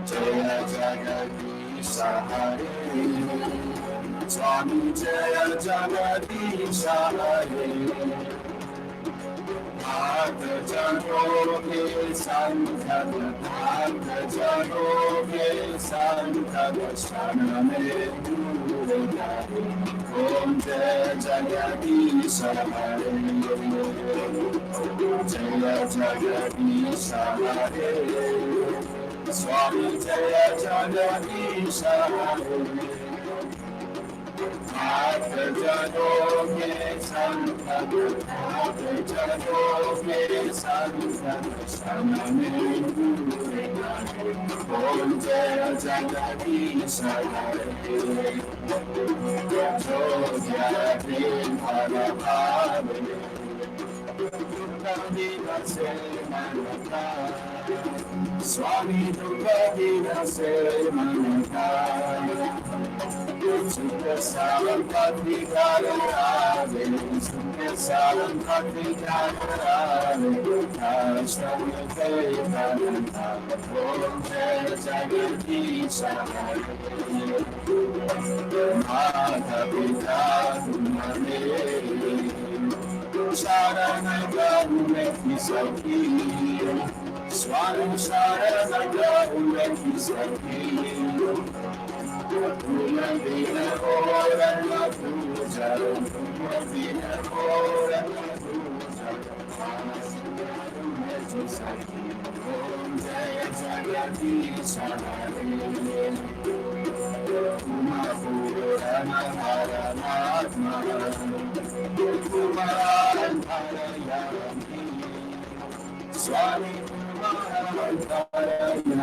Jaya Jagadisha Hare Swami Jaya Jagadisha Hare Bhakta Janoge Sankara Bhakta Janoge Sankara Shaname Durgare Om Jaya Jagadisha Hare Jaya Jagadisha Hare Swami Jaya Jagadisha Hare Bhakta Janoge Sankara Bhakta Janoge Sankara Shaname Durgare Om Jaya Jagadisha Hare Jogya Hare Hare Swami Durga Dina Se Manaka Sukha Salam Patri Karare Sukha Salam Patri Karare Ashtam Kay Karanta Om Jaya Jagadisha Hare Mata Pita Tumane Sharanagam Kisaki Swami Sharanagam Kisaki Pumadina Orana Puja Pumadina Orana Puja Kisaki Om Jaya Jagadisha Hare Purana Haranatma Kumaran Harayami Swami Kumaran Harayami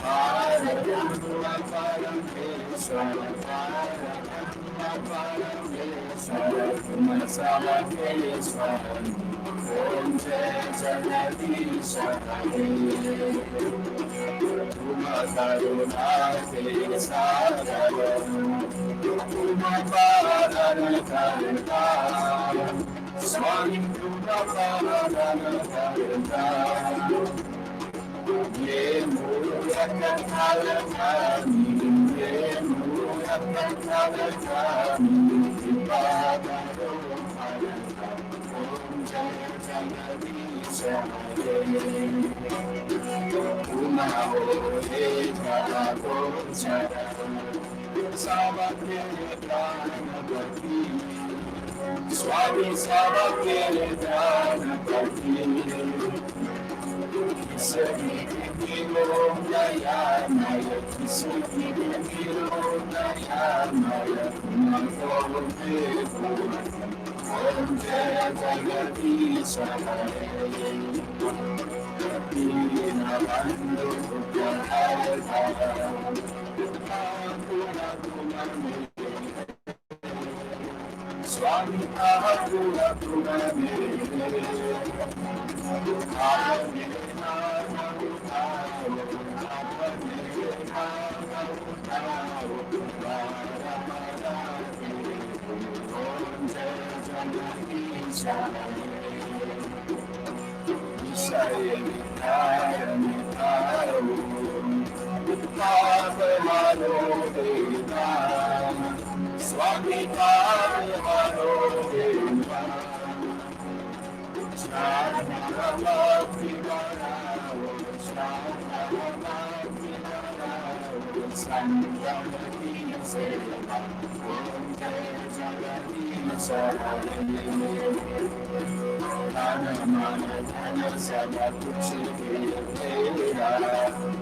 Haranatma Parameshwara Haranatma Parameshwara Kumasala Keshwara Om Jaya Jagadisha Hare Kumakaruna Kesara Kumaparanatharita Swami Kumaparanatharita Ye Murakatarami Ye Murakatarami Vipagaro Parata Om Jaya Jagadisha Hare Kumao He Karato Chara Savakere Pranapati Swami Savakere Pranapati Kisaki Kiro Naya Maya Kisaki Kiro Naya Maya Kumako Devu Om Jaya Jagadisha Hare Dina Bandhu Hare Hare Swami Ahakura Kumame Om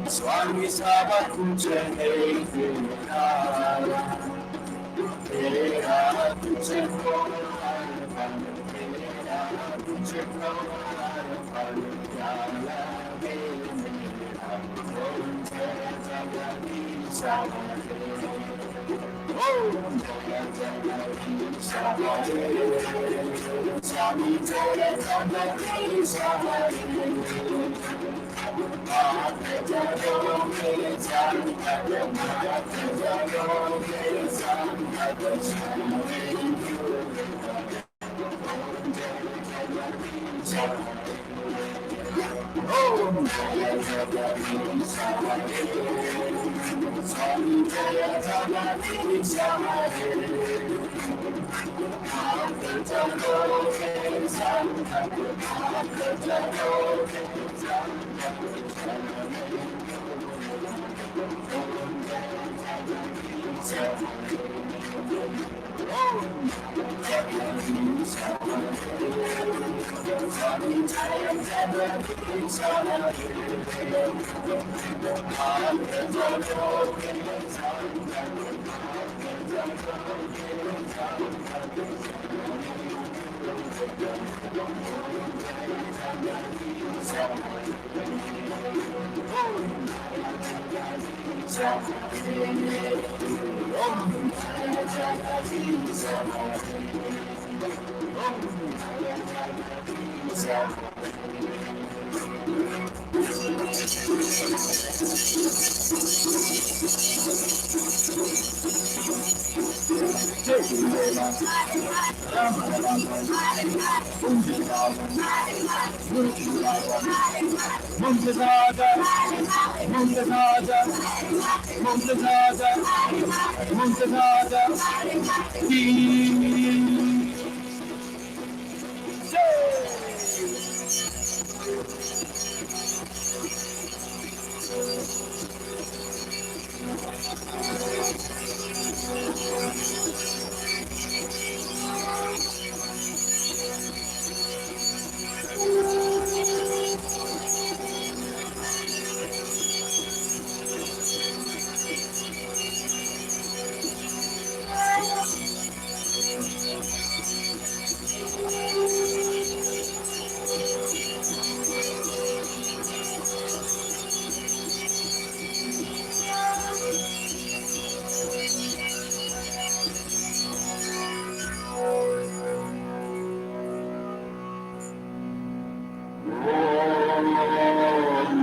Swami Sava Kuche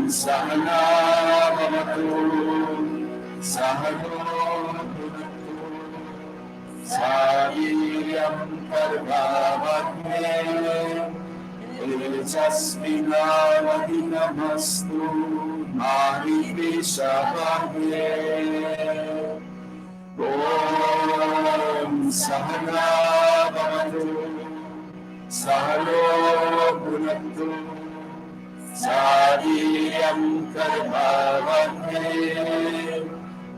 Sahana Bhavatu Sahano Saviriyam Parvavadne Tejasvinavadinamastu Mahiveshavahne Om Sahana Bhavatu Sahano Bhunaktu Saviriyam Karvavadne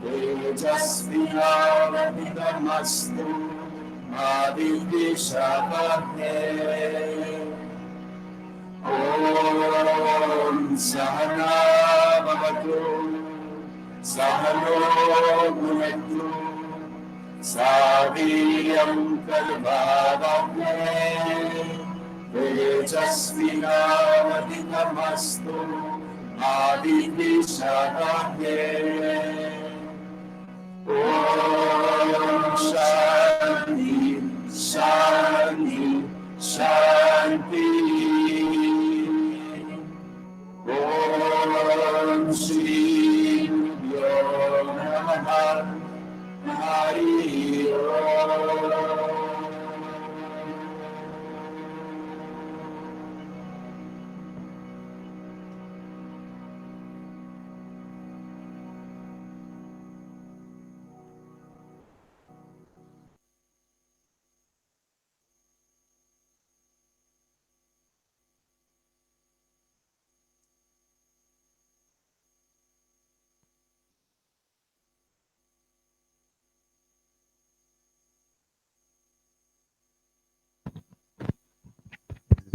Tejasvinavadinamastu Mahiveshavahne Om Sahana Bhavatu Sahano Bhunaktu Saviriyam Karvavadne Tejasvinavadinamastu Mahiveshavahne Om Shanti Shanti Shanti Om Shri Guru Namaha Hari Om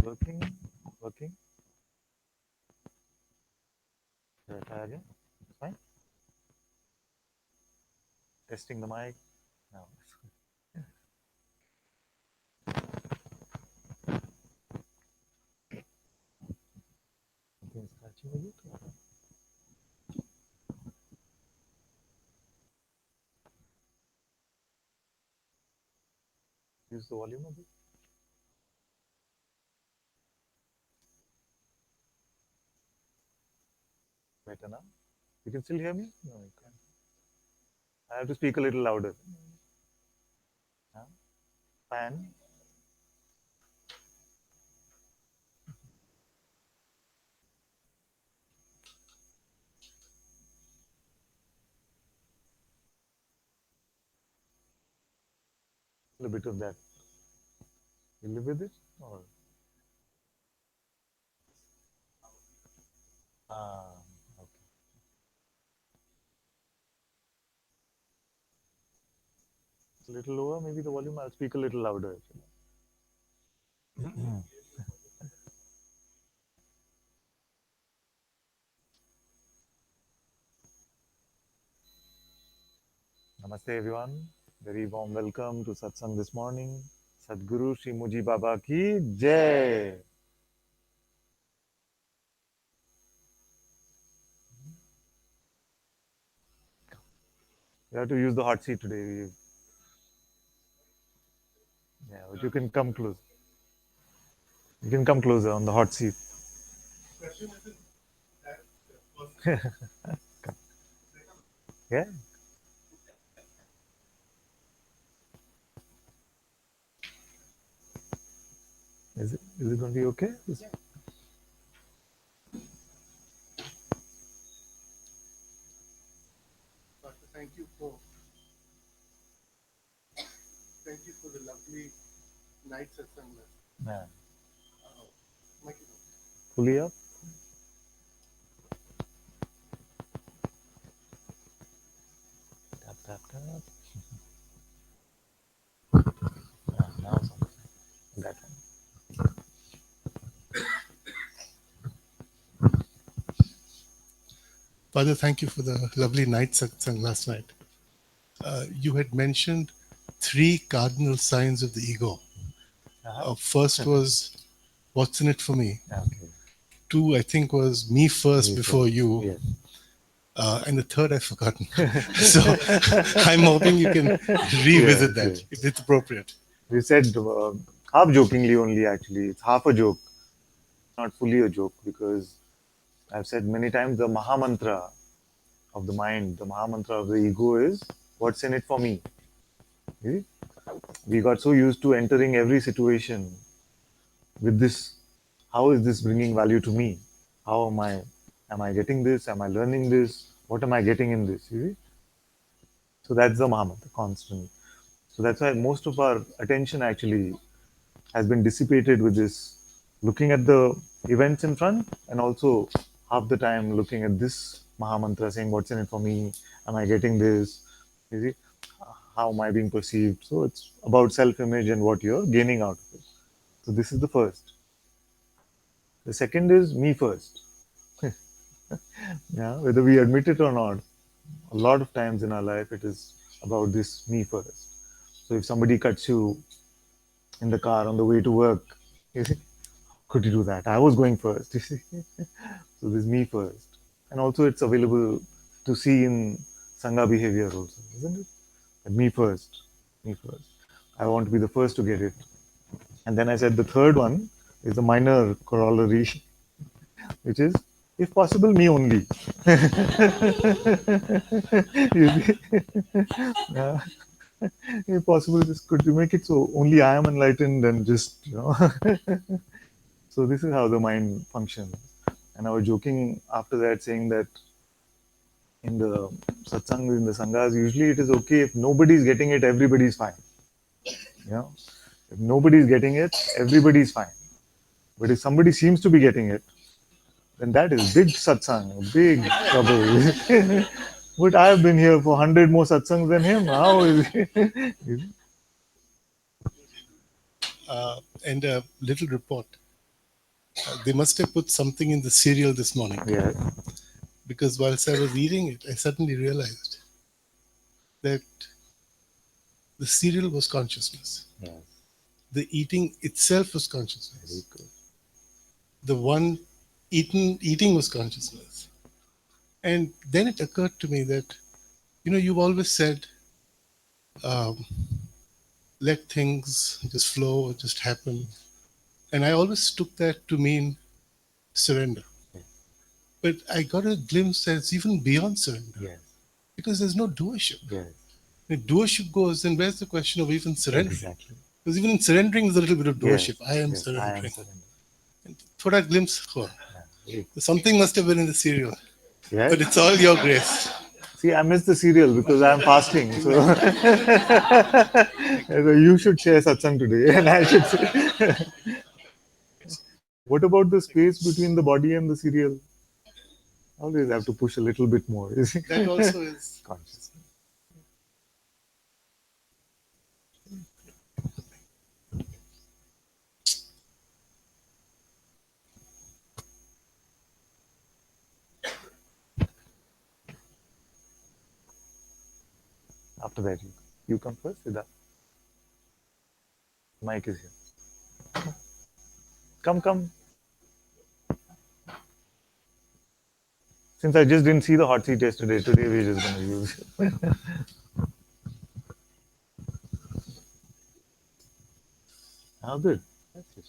Working? Working? Should I try again? It's fine. Testing the mic. No. Something is scratching a bit. Use the volume a bit. Better now? You can still hear me? No, you can't. I have to speak a little louder. Huh? Fan. A bit of that. You live with it? Or ah, okay. It's a little lower, maybe the volume. I'll speak a little louder. Namaste, everyone. Very warm welcome to Satsang this morning. Sadhguru Shri Muji Baba ki Jai. You have to use the hot seat today. Yeah, but you can come close. You can come closer on the hot seat. Yeah. Is it going to be okay? Doctor, thank you for the lovely night satsang. Yeah. Mic Fully up. Tap, tap, tap. Now something. That one. Father, thank you for the lovely night satsang last night. You had mentioned 3 cardinal signs of the ego. First was, what's in it for me? Okay. 2, I think, was me first Me before first. you. Yes. And the third I've forgotten. So I'm hoping you can revisit that yes. if it's appropriate. We said half jokingly only, actually. It's half a joke, not fully a joke, because I've said many times the Mahamantra of the mind, the Mahamantra of the ego is, what's in it for me? See? We got so used to entering every situation with this, how is this bringing value to me? How am I getting this? Am I learning this? What am I getting in this? You see? So that's the Mahamantra, constant. So that's why most of our attention actually has been dissipated with this, looking at the events in front, and also half the time looking at this Mahamantra, saying, what's in it for me? Am I getting this? You see? How am I being perceived? So it's about self-image and what you're gaining out of it. So this is the first. The second is me first. Yeah, whether we admit it or not, a lot of times in our life it is about this me first. So if somebody cuts you in the car on the way to work, you see, could you do that? I was going first. You see, so this me first, and also it's available to see in sangha behavior also, isn't it? Me first, me first. I want to be the first to get it. And then I said the third one is a minor corollary, which is, if possible, me only. You see? Yeah. If possible, just could you make it so only I am enlightened and just, So this is how the mind functions. And I was joking after that, saying that in the satsangs, in the sanghas, usually it is okay if nobody is getting it, everybody is fine. You know, if nobody is getting it, everybody is fine. But if somebody seems to be getting it, then that is big satsang, big trouble. But I have been here for 100 more satsangs than him. How is it? And a little report. They must have put something in the cereal this morning. Yes. Because whilst I was eating it, I suddenly realized that the cereal was consciousness. Yes. The eating itself was Very consciousness. good. The one eating was consciousness. And then it occurred to me that, you've always said, um, let things just flow, just happen. And I always took that to mean surrender. Yes. But I got a glimpse that it's even beyond surrender. Yes. Because there's no doership. Yes. If doership goes, then where's the question of even surrendering? Exactly. Because even in surrendering, there's a little bit of Yes. doership. I am Yes. I am surrendering. surrendering. And thought a glimpse. Oh, Yeah. something must have been in the cereal. Yes. But it's all your grace. See, I missed the cereal because I'm fasting. So, so you should share satsang today, and I should say. What about the space between the body and the cereal? Always have to push a little bit more. That also is Consciousness. After that, you come first, Siddharth. Mic is here. Come. Since I just didn't see the hot seat yesterday, today we're just going to use it. How good. That's it.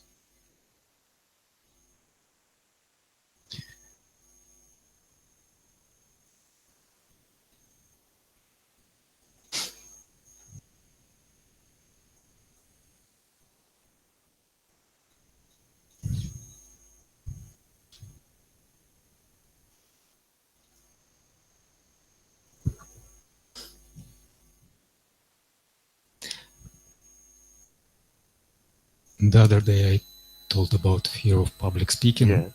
The other day I told about fear of public speaking, Yeah.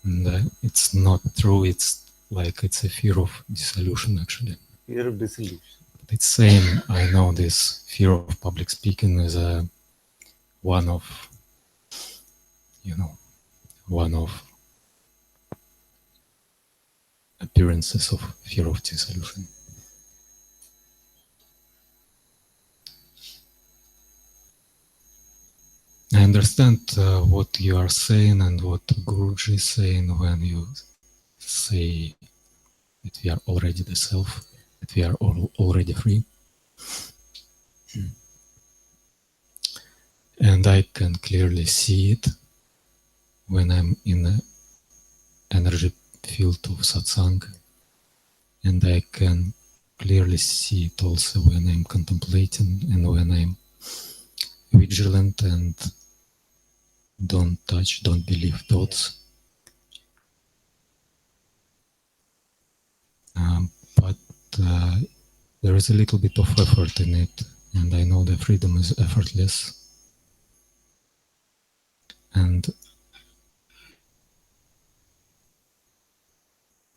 and it's not true. It's a fear of dissolution, actually. Fear of dissolution. But it's same. I know this fear of public speaking is one of appearances of fear of dissolution. I understand what you are saying and what Guruji is saying when you say that we are already the self, that we are already free. And I can clearly see it when I'm in the energy field of satsang. And I can clearly see it also when I'm contemplating and when I'm vigilant and don't touch, don't believe thoughts. But there is a little bit of effort in it, and I know that freedom is effortless. And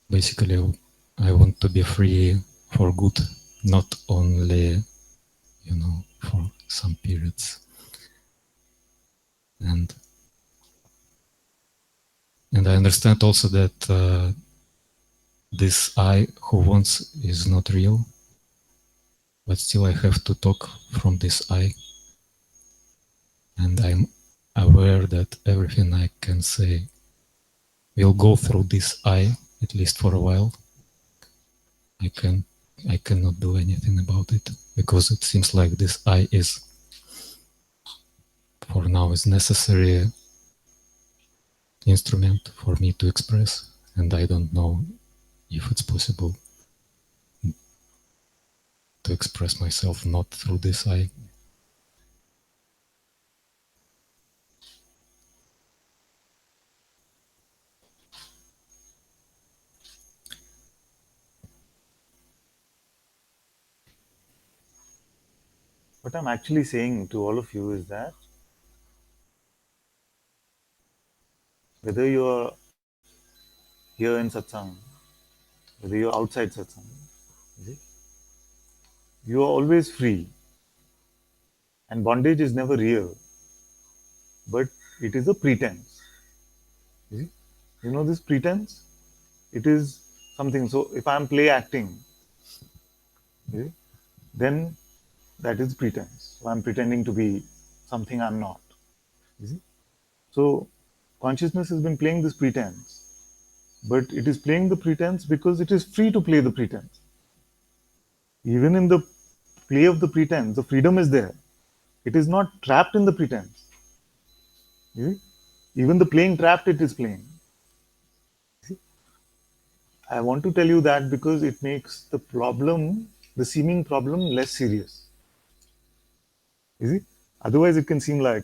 basically, I want to be free for good, not only, for some periods. And I understand also that this I who wants is not real, but still I have to talk from this I. And I'm aware that everything I can say will go through this I, at least for a while. I cannot do anything about it, because it seems like this I is, for now, is necessary instrument for me to express, and I don't know if it's possible to express myself not through this I. What I'm actually saying to all of you is that whether you're here in satsang, whether you're outside satsang, you are always free. And bondage is never real, but it is a pretense. You see? You know this pretense? It is something. So if I'm play acting, you see, then that is pretense. So I'm pretending to be something I'm not. You see? So consciousness has been playing this pretense, but it is playing the pretense because it is free to play the pretense. Even in the play of the pretense, the freedom is there. It is not trapped in the pretense. You see? Even the playing trapped, it is playing. See? I want to tell you that because it makes the problem, the seeming problem, less serious. You see? Otherwise, it can seem like,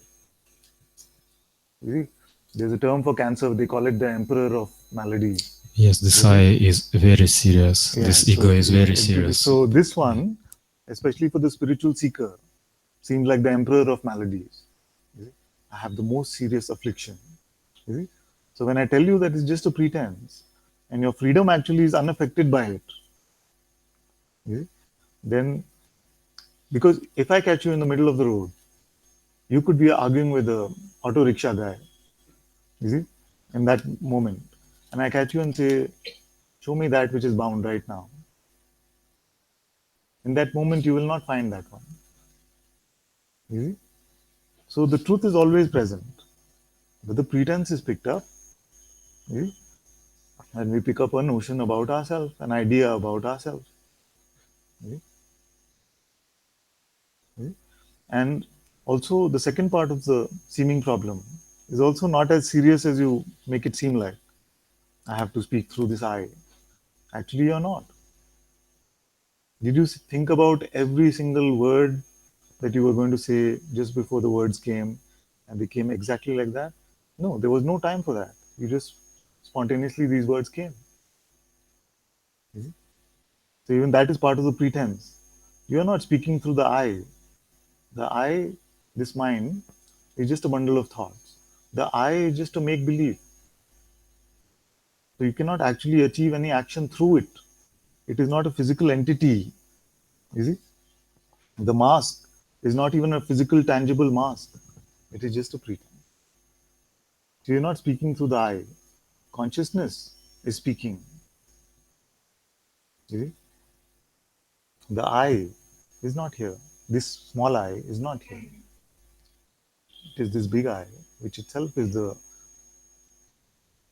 you see, there's a term for cancer, they call it the emperor of maladies. Yes, this I is very serious. Yeah, This ego is very it- serious. So this one, especially for the spiritual seeker, seems like the emperor of maladies. You see? I have the most serious affliction. You see? So when I tell you that it's just a pretense, and your freedom actually is unaffected by it, you see? Then, because if I catch you in the middle of the road, you could be arguing with a auto rickshaw guy, you see, in that moment, and I catch you and say, "Show me that which is bound right now." In that moment, you will not find that one. You see? So the truth is always present, but the pretense is picked up. You see? And we pick up a notion about ourselves, an idea about ourselves. You see? You see? And also, the second part of the seeming problem is also not as serious as you make it seem like. I have to speak through this I. Actually, you're not. Did you think about every single word that you were going to say just before the words came and they came exactly like that? No, there was no time for that. You just spontaneously, these words came. You see? So, even that is part of the pretense. You are not speaking through the I. The I, this mind, is just a bundle of thoughts. The I is just a make believe. So you cannot actually achieve any action through it. It is not a physical entity. You see? The mask is not even a physical, tangible mask. It is just a pretense. So you're not speaking through the I. Consciousness is speaking. You see? The I is not here. This small I is not here. It is this big I, which itself is the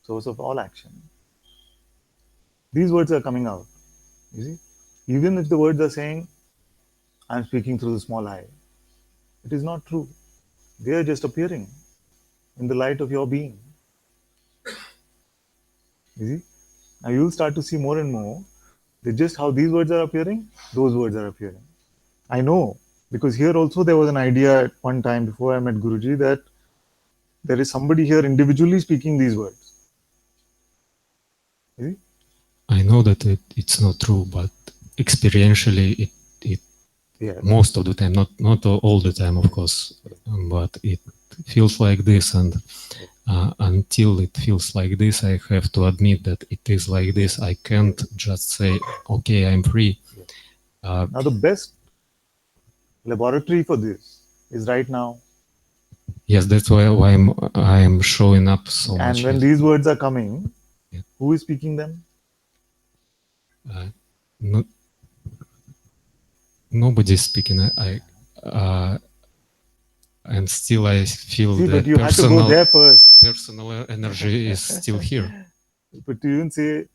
source of all action. These words are coming out. You see? Even if the words are saying, I'm speaking through the small I, it is not true. They are just appearing in the light of your being. You see? Now you'll start to see more and more that just how these words are appearing, those words are appearing. I know, because here also there was an idea at one time before I met Guruji that there is somebody here individually speaking these words. You see? I know that it's not true, but experientially, it Yeah. most of the time, not all the time, of course, but it feels like this, and until it feels like this, I have to admit that it is like this. I can't just say, okay, I'm free. Now the best laboratory for this is right now. Yes, that's why I'm showing up so much. And when these words are coming, Yeah. who is speaking them? Nobody's speaking. And still I feel See, that but you had to go there first. personal energy is still here. But to even say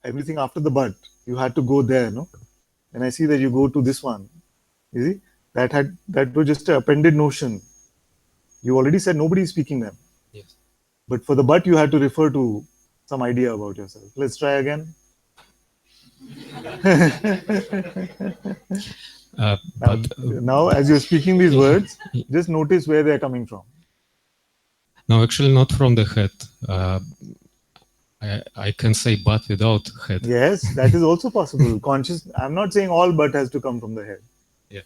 everything after the but, you had to go there, no? And I see that you go to this one. You see, that was just an appended notion. You already said nobody is speaking them. Yes. But for the but, you had to refer to some idea about yourself. Let's try again. Now, as you're speaking these words, just notice where they're coming from. No, actually not from the head. I can say but without head. Yes, that is also possible. Conscious. I'm not saying all but has to come from the head. Yeah.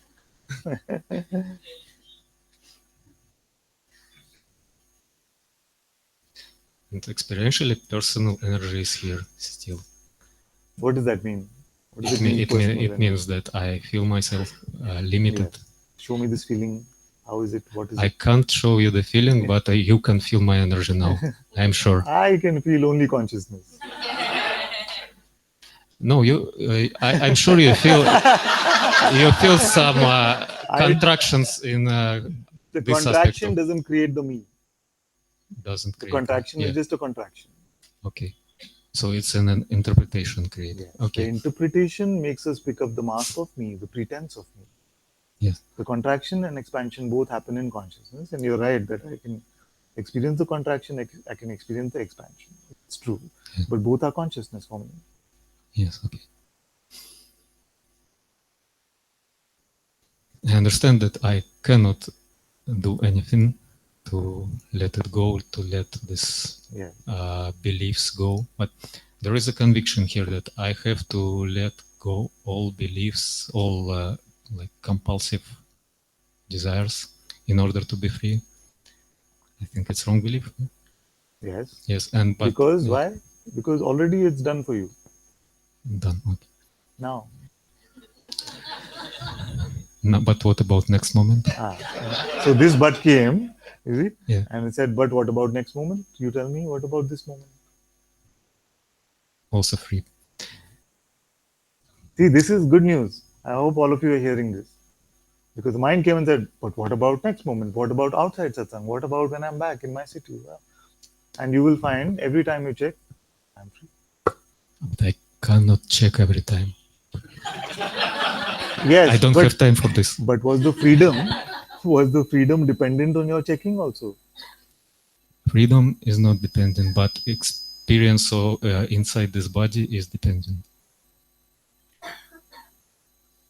And experientially, personal energy is here still. What does that mean? What does it mean? It means that I feel myself limited. Yeah. Show me this feeling. How is it? What is I it? can't show you the feeling, but you can feel my energy now. I'm sure. I can feel only consciousness. No, I'm sure you feel some contractions in The this aspect contraction of doesn't create the me. doesn't The create. contraction Yeah. is just a contraction. Okay. So it's an interpretation created. Yes. Okay. The interpretation makes us pick up the mask of me, the pretense of me. Yes. The contraction and expansion both happen in consciousness, and you're right that I can experience the contraction, I can experience the expansion. It's true, Yeah. but both are consciousness for me. Yes. Okay. I understand that I cannot do anything to let it go, to let this Yeah. beliefs go. But there is a conviction here that I have to let go all beliefs, all like compulsive desires in order to be free. I think it's wrong belief. Yes. Yes, but because why? Because already it's done for you. Done. Okay. Now. No, but what about next moment? So this but came, is it? Yeah. And it said, but what about next moment? You tell me, what about this moment? Also free. See, this is good news. I hope all of you are hearing this. Because the mind came and said, but what about next moment? What about outside satsang? What about when I'm back in my city? And you will find every time you check, I'm free. But I cannot check every time. Yes, I don't have time for this. But was the freedom dependent on your checking also? Freedom is not dependent, but experience inside this body is dependent.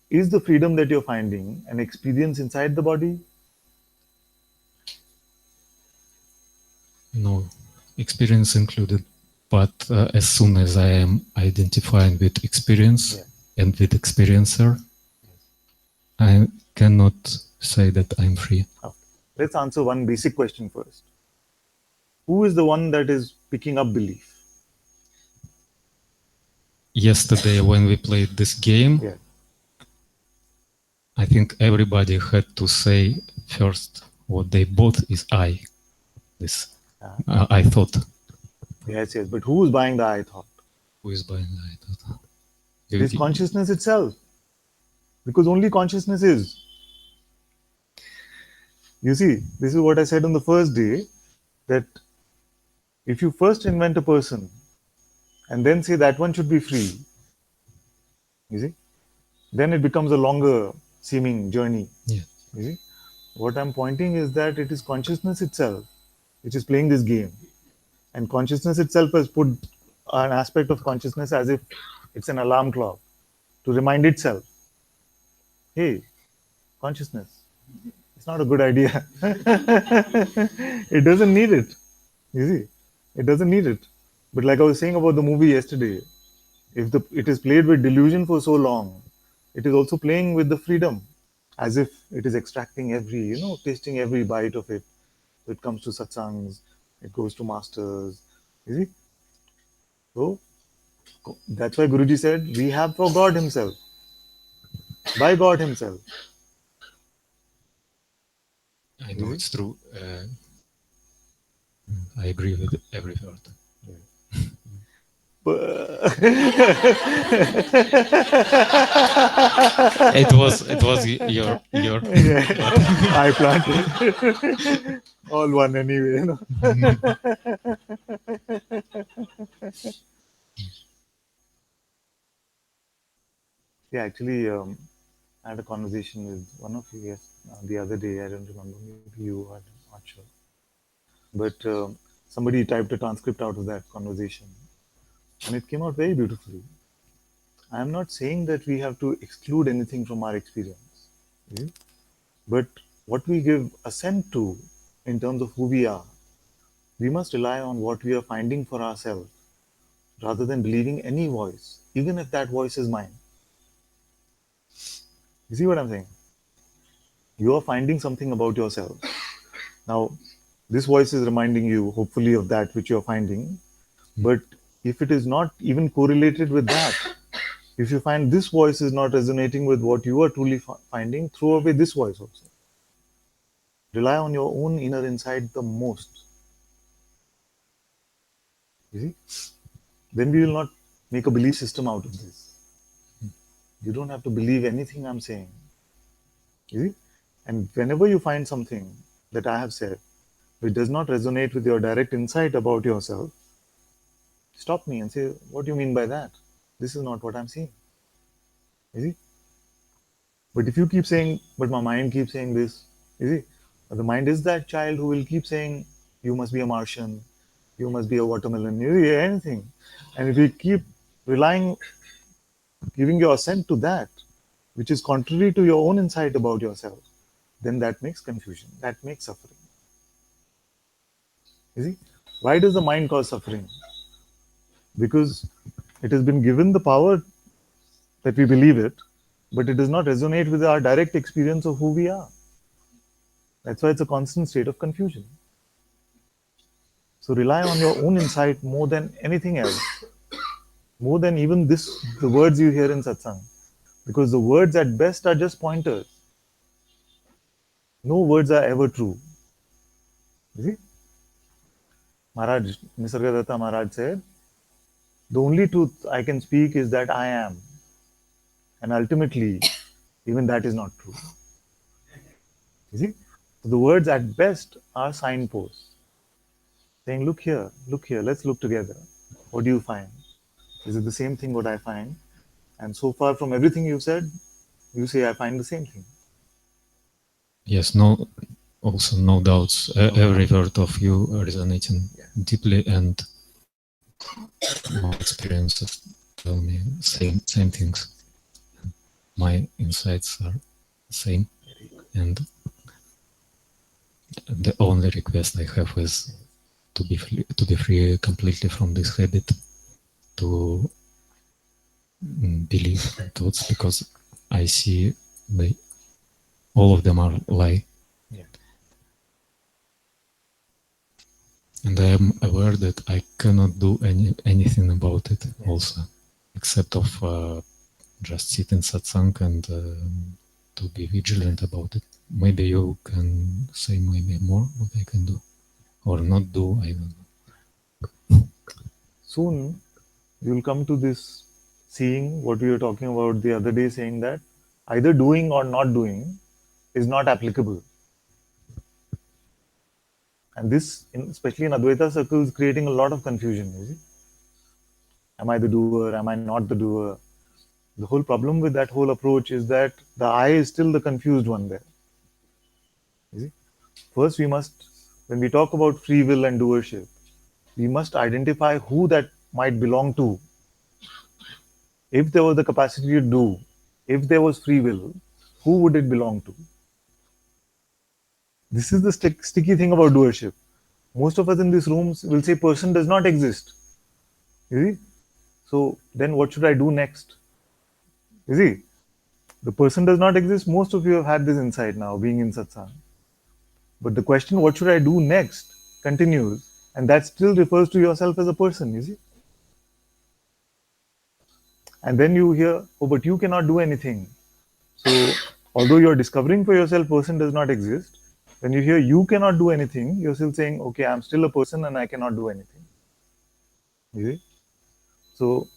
Is the freedom that you're finding an experience inside the body? No, experience included. But as soon as I am identifying with experience and with experiencer, I cannot say that I'm free. Okay. Let's answer one basic question first. Who is the one that is picking up belief? Yesterday, when we played this game, I think everybody had to say first what they bought is I. This I thought. Yes, but who is buying the I thought? Who is buying the I thought? It is consciousness itself. Because only consciousness is. You see, this is what I said on the first day, that if you first invent a person and then say that one should be free, you see, then it becomes a longer seeming journey. Yeah. You see, what I'm pointing is that it is consciousness itself which is playing this game. And consciousness itself has put an aspect of consciousness as if it's an alarm clock to remind itself, hey, consciousness, it's not a good idea. It doesn't need it. You see, it doesn't need it. But like I was saying about the movie yesterday, if it is played with delusion for so long, it is also playing with the freedom, as if it is extracting every, tasting every bite of it. So it comes to satsangs, it goes to masters, you see. So that's why Guruji said, we have for God himself, by God himself. I know it's true. I agree with every word. It was your I planted all one anyway. Yeah, actually, I had a conversation with one of you the other day. I don't remember, maybe you, I'm not sure. But somebody typed a transcript out of that conversation, and it came out very beautifully. I am not saying that we have to exclude anything from our experience, but what we give assent to in terms of who we are, we must rely on what we are finding for ourselves rather than believing any voice, even if that voice is mine. You see what I'm saying? You are finding something about yourself. Now, this voice is reminding you, hopefully, of that which you're finding. But if it is not even correlated with that, if you find this voice is not resonating with what you are truly finding, throw away this voice also. Rely on your own inner insight the most. You see? Then we will not make a belief system out of this. You don't have to believe anything I'm saying. You see? And whenever you find something that I have said which does not resonate with your direct insight about yourself, stop me and say, what do you mean by that? This is not what I'm seeing. You see? But if you keep saying, but my mind keeps saying this, you see? The mind is that child who will keep saying, you must be a Martian, you must be a watermelon, you see, anything. And if you keep relying, giving your assent to that, which is contrary to your own insight about yourself, then that makes confusion, that makes suffering. You see? Why does the mind cause suffering? Because it has been given the power that we believe it, but it does not resonate with our direct experience of who we are. That's why it's a constant state of confusion. So rely on your own insight more than anything else, more than even the words you hear in satsang. Because the words at best are just pointers. No words are ever true. You see? Maharaj, Nisargadatta Maharaj said, the only truth I can speak is that I am. And ultimately, even that is not true. You see? So the words at best are signposts. Saying, look here, let's look together. What do you find? Is it the same thing what I find? And so far from everything you've said, you say I find the same thing. Yes, also no doubts. Every word of you resonating deeply, and my experiences tell me same things. My insights are same, and the only request I have is to be free completely from this habit, to believe thoughts, because I see all of them are lie. Yeah. And I am aware that I cannot do anything about it also, except of just sit in satsang and to be vigilant about it. Maybe you can say maybe more what I can do or not do, I don't know. Soon you'll come to this seeing what we were talking about the other day, saying that either doing or not doing is not applicable. And this, especially in Advaita circles, creating a lot of confusion. You see? Am I the doer? Am I not the doer? The whole problem with that whole approach is that the I is still the confused one there. You see? First, we must, when we talk about free will and doership, we must identify who that might belong to. If there was the capacity to do, if there was free will, who would it belong to? This is the sticky thing about doership. Most of us in these rooms will say person does not exist. You see? So then what should I do next? You see? The person does not exist. Most of you have had this insight now, being in satsang. But the question, what should I do next, continues. And that still refers to yourself as a person, you see? And then you hear, oh, but you cannot do anything. So, although you're discovering for yourself person does not exist, when you hear you cannot do anything, you're still saying, okay, I'm still a person and I cannot do anything. You see? So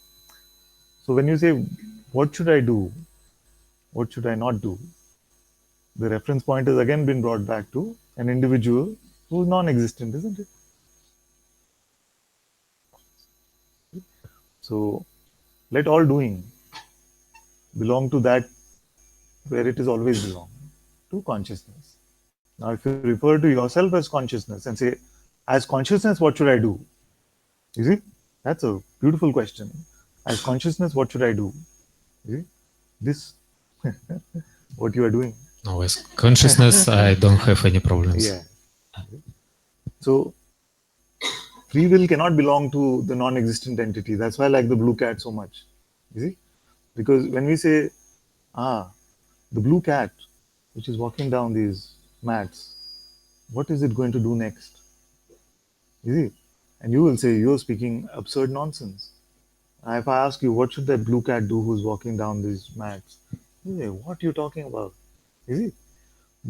when you say, what should I do? What should I not do? The reference point has again been brought back to an individual who is non-existent, isn't it? So let all doing belong to that where it is always belong, to consciousness. Now, if you refer to yourself as consciousness and say, as consciousness, what should I do? You see, that's a beautiful question. As consciousness, what should I do? You see, this, what you are doing. Now, as consciousness, I don't have any problems. Yeah. So, free will cannot belong to the non-existent entity. That's why I like the blue cat so much. You see, because when we say, the blue cat, which is walking down these mats, what is it going to do next? You see, and you will say you're speaking absurd nonsense. If I ask you, what should that blue cat do who's walking down these mats? You say, what are you talking about? You see,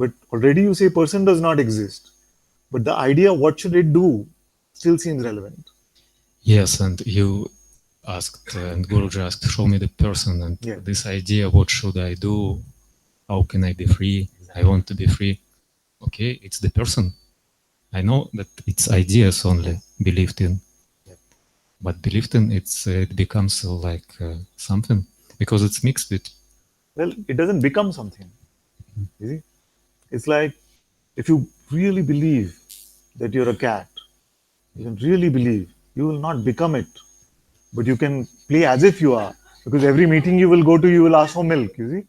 But already you say person does not exist. But the idea, what should it do, still seems relevant. Yes, and you asked, and Guruji asked, show me the person, and Yeah. this idea, what should I do? How can I be free? I want to be free. Okay, it's the person. I know that it's ideas only believed in, but believed in, it becomes like something because it's mixed with. Well, it doesn't become something. You see? It's like if you really believe that you're a cat, you can really believe, you will not become it. But you can play as if you are. Because every meeting you will go to, you will ask for milk, you see?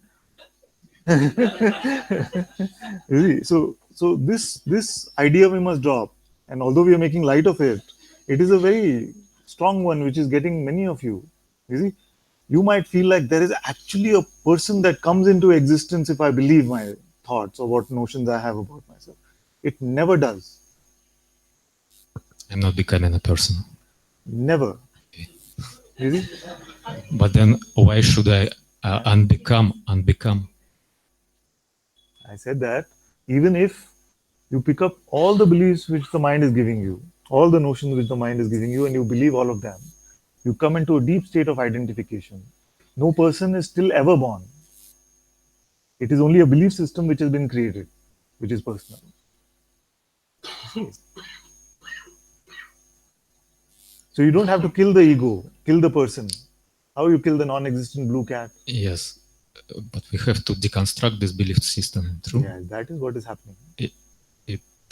You see? So this idea we must drop. And although we are making light of it, it is a very strong one which is getting many of you. You see? You might feel like there is actually a person that comes into existence if I believe my thoughts or what notions I have about myself. It never does. I'm not becoming a person. Never. You see? But then why should I unbecome? I said that even if you pick up all the beliefs which the mind is giving you, all the notions which the mind is giving you, and you believe all of them, you come into a deep state of identification. No person is still ever born. It is only a belief system which has been created, which is personal. So you don't have to kill the ego, kill the person. How you kill the non-existent blue cat? Yes, but we have to deconstruct this belief system. True. Yeah, that is what is happening. It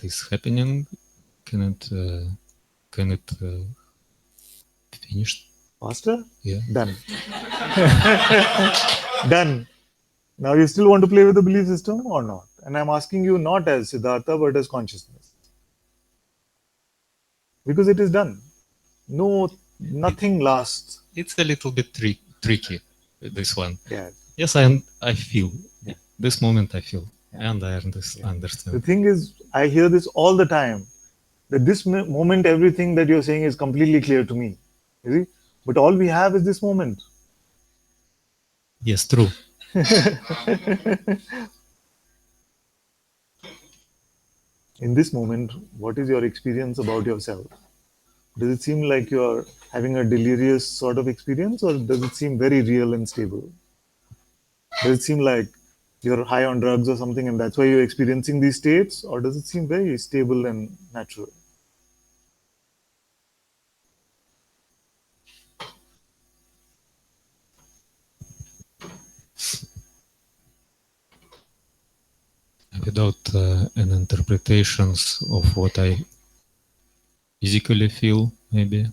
is happening. Can it finish? Faster? Yeah. Done. Done. Now you still want to play with the belief system or not? And I'm asking you not as Siddhartha, but as consciousness. Because it is done. No, nothing lasts. It's a little bit tricky. This one. Yeah. Yes, I feel. Yeah. This moment I feel. Yeah. And I The understand. thing is, I hear this all the time. That this moment, everything that you're saying is completely clear to me. You see? But all we have is this moment. Yes, true. In this moment, what is your experience about yourself? Does it seem like you're having a delirious sort of experience, or does it seem very real and stable? Does it seem like you're high on drugs or something and that's why you're experiencing these states, or does it seem very stable and natural? Without an interpretations of what I physically feel, maybe,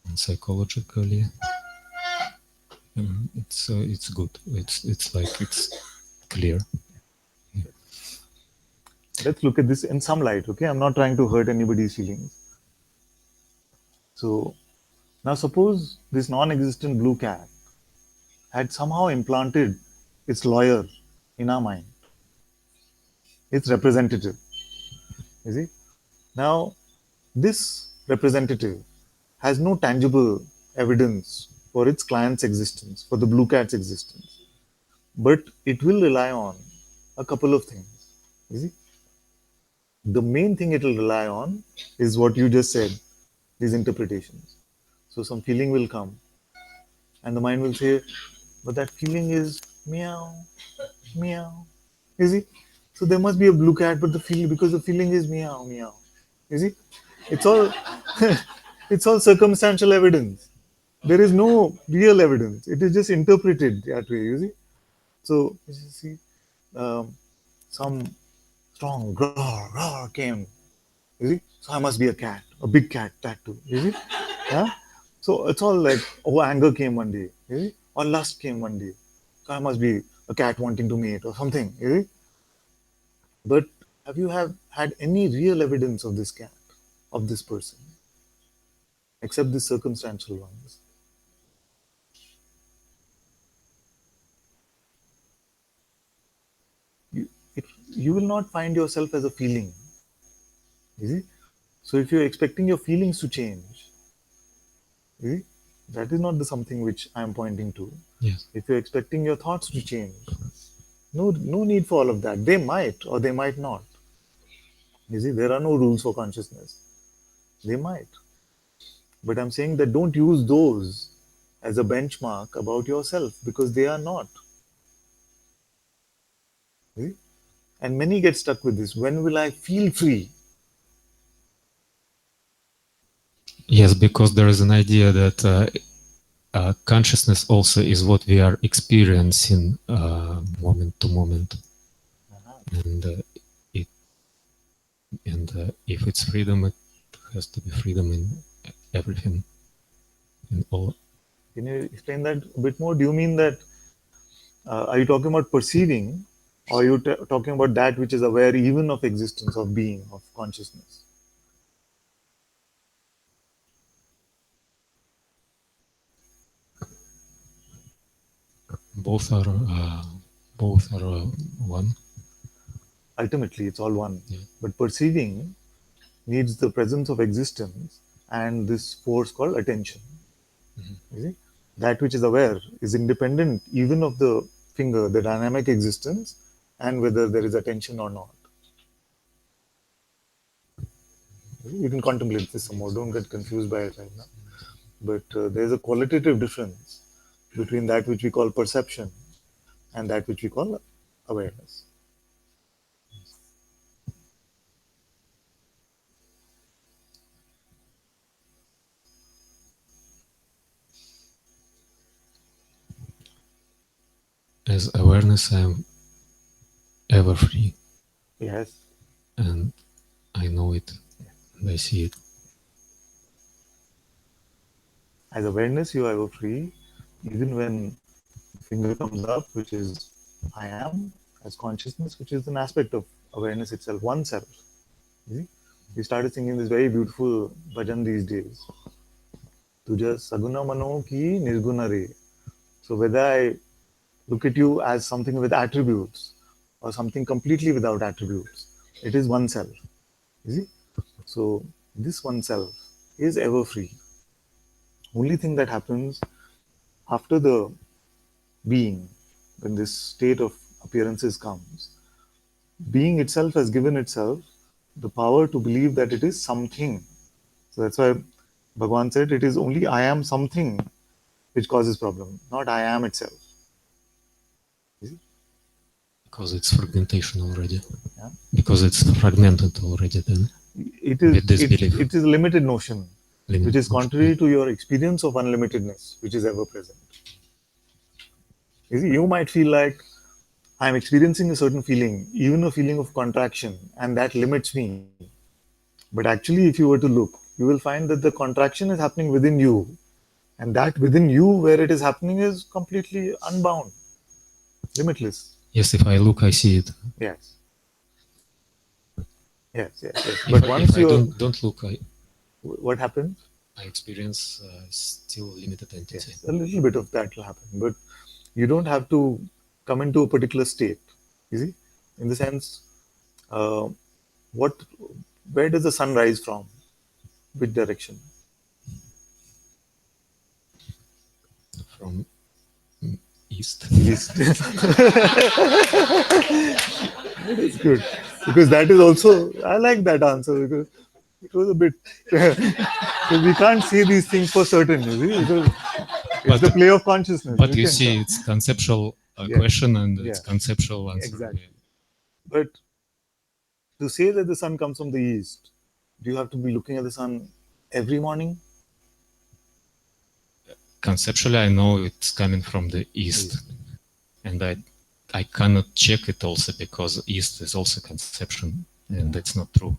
and psychologically, it's good. It's like it's clear. Let's look at this in some light, okay? I'm not trying to hurt anybody's feelings. So now suppose this non-existent blue cat had somehow implanted its lawyer in our mind, its representative. You see? Now, this representative has no tangible evidence for its client's existence, for the blue cat's existence, but it will rely on a couple of things. You see? The main thing it will rely on is what you just said, these interpretations. So some feeling will come, and the mind will say, but that feeling is meow, meow. You see? So there must be a blue cat, but the feeling, because the feeling is meow, meow. You see? It's all it's all circumstantial evidence. There is no real evidence. It is just interpreted that way, you see? So you see, some strong roar, roar came. You see? So I must be a cat, a big cat, that too. You see? Yeah? So it's all like, oh, anger came one day. You see? Or lust came one day. So I must be a cat wanting to mate or something. You see? But have you had any real evidence of this cat, of this person, except the circumstantial ones? You will not find yourself as a feeling. You see? So if you're expecting your feelings to change, you see, that is not the something which I am pointing to. Yes. If you're expecting your thoughts to change, No need for all of that. They might or they might not. You see, there are no rules for consciousness. They might. But I'm saying that don't use those as a benchmark about yourself because they are not. See? And many get stuck with this. When will I feel free? Yes, because there is an idea that consciousness also is what we are experiencing moment to moment, and it if it's freedom, it has to be freedom in everything, in all. Can you explain that a bit more? Do you mean that are you talking about perceiving, or are you talking about that which is aware even of existence, of being, of consciousness? Both are one. Ultimately, it's all one. Yeah. But perceiving needs the presence of existence and this force called attention. You see? That which is aware is independent even of the finger, the dynamic existence, and whether there is attention or not. You can contemplate this some more. Don't get confused by it right now. But there's a qualitative difference between that which we call perception and that which we call awareness. As awareness, I'm ever free, Yes. and I know it, and I see it. As awareness, you are ever free, even when the finger comes up, which is I am, as consciousness, which is an aspect of awareness itself, oneself. You see? We started singing this very beautiful bhajan these days. Tuja saguna mano ki nirguna re. So whether I look at you as something with attributes or something completely without attributes, it is oneself. You see? So this oneself is ever free. Only thing that happens after the being, when this state of appearances comes, being itself has given itself the power to believe that it is something. So that's why Bhagavan said it is only I am something which causes problem, not I am itself. You see? Because it's fragmentation already. Yeah? Because it's fragmented already then. It With this is belief. it is a limited notion, Limited which is notion, contrary yeah. to your experience of unlimitedness, which is ever present. You see, you might feel like I'm experiencing a certain feeling, even a feeling of contraction, and that limits me. But actually, if you were to look, you will find that the contraction is happening within you, and that within you, where it is happening, is completely unbound, limitless. Yes, if I look, I see it. Yes. Yes, yes, yes. If But I, once if I you, don't look, what happens? I experience still limited entity. Yes, a little bit of that will happen, but you don't have to come into a particular state. You see, in the sense, uh, what, where does the sun rise from? Which direction? From east. East. It's good because that is also. I like that answer because it was a bit. So we can't say these things for certain, you see, because it's the play of consciousness. But We you can see, try. it's conceptual Yes, question and it's yes, conceptual answer. exactly. But to say that the sun comes from the east, do you have to be looking at the sun every morning? Conceptually, I know it's coming from the east, and I cannot check it also because east is also conception, and that's not true.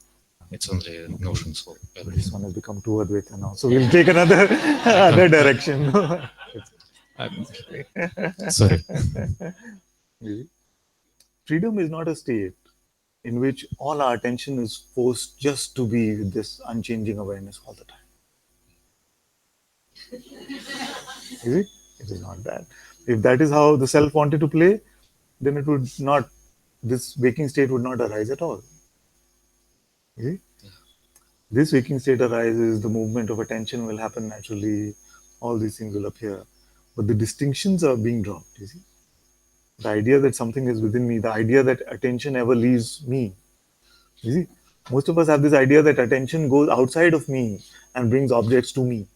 It's only notions of This everything. one has become too Advaita now, so we'll take another other direction. Sorry. Freedom is not a state in which all our attention is forced just to be with this unchanging awareness all the time. Is it? It is not that. If that is how the self wanted to play, then it would not, this waking state would not arise at all. You see? This waking state arises, the movement of attention will happen naturally, all these things will appear. But the distinctions are being dropped, you see. The idea that something is within me, the idea that attention ever leaves me. You see, most of us have this idea that attention goes outside of me and brings objects to me.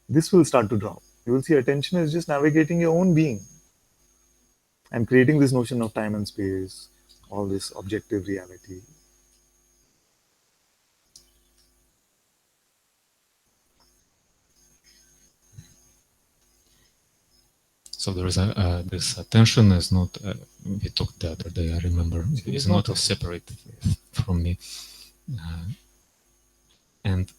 This will start to drop. You will see attention is just navigating your own being and creating this notion of time and space, all this objective reality. So there is this attention is not. We talked the other day. I remember is not separate from me, and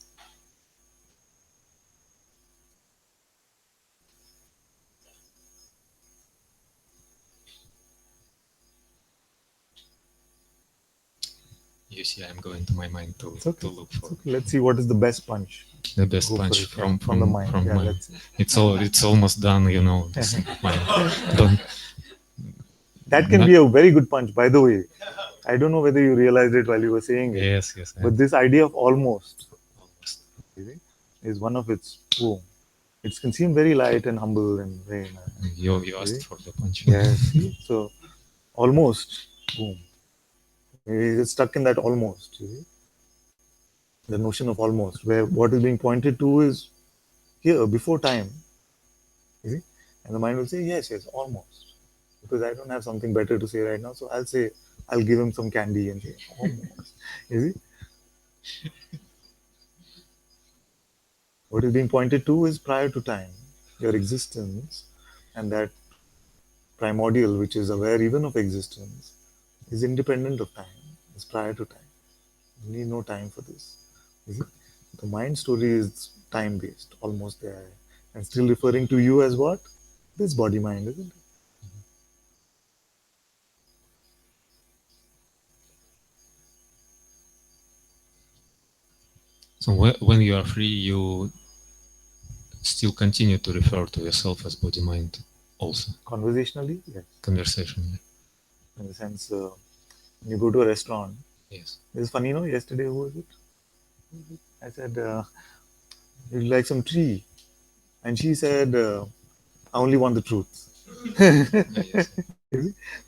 you see, I'm going to my mind to look for. Okay. Let's see what is the best punch. The best punch from the mind. From yeah, my. It's almost done. You know. That can be a very good punch, by the way. I don't know whether you realized it while you were saying it. Yes. But this idea of almost is one of its boom. It can seem very light and humble and very nice. You asked for the punch. Yes. So almost boom. It's stuck in that almost. You see? The notion of almost, where what is being pointed to is here before time. You see? And the mind will say, yes, almost. Because I don't have something better to say right now. So I'll give him some candy and say, almost. You see? What is being pointed to is prior to time, your existence, and that primordial, which is aware even of existence, is independent of time, is prior to time. You need no time for this. You see? The mind story is time-based, almost there, and still referring to you as what? This body-mind, isn't it? So when you are free, you still continue to refer to yourself as body-mind also. Conversationally, yes. Conversationally. In the sense, when you go to a restaurant. Yes. This is funny, yesterday, who was it? I said, you'd like some tea. And she said, I only want the truth. Yes.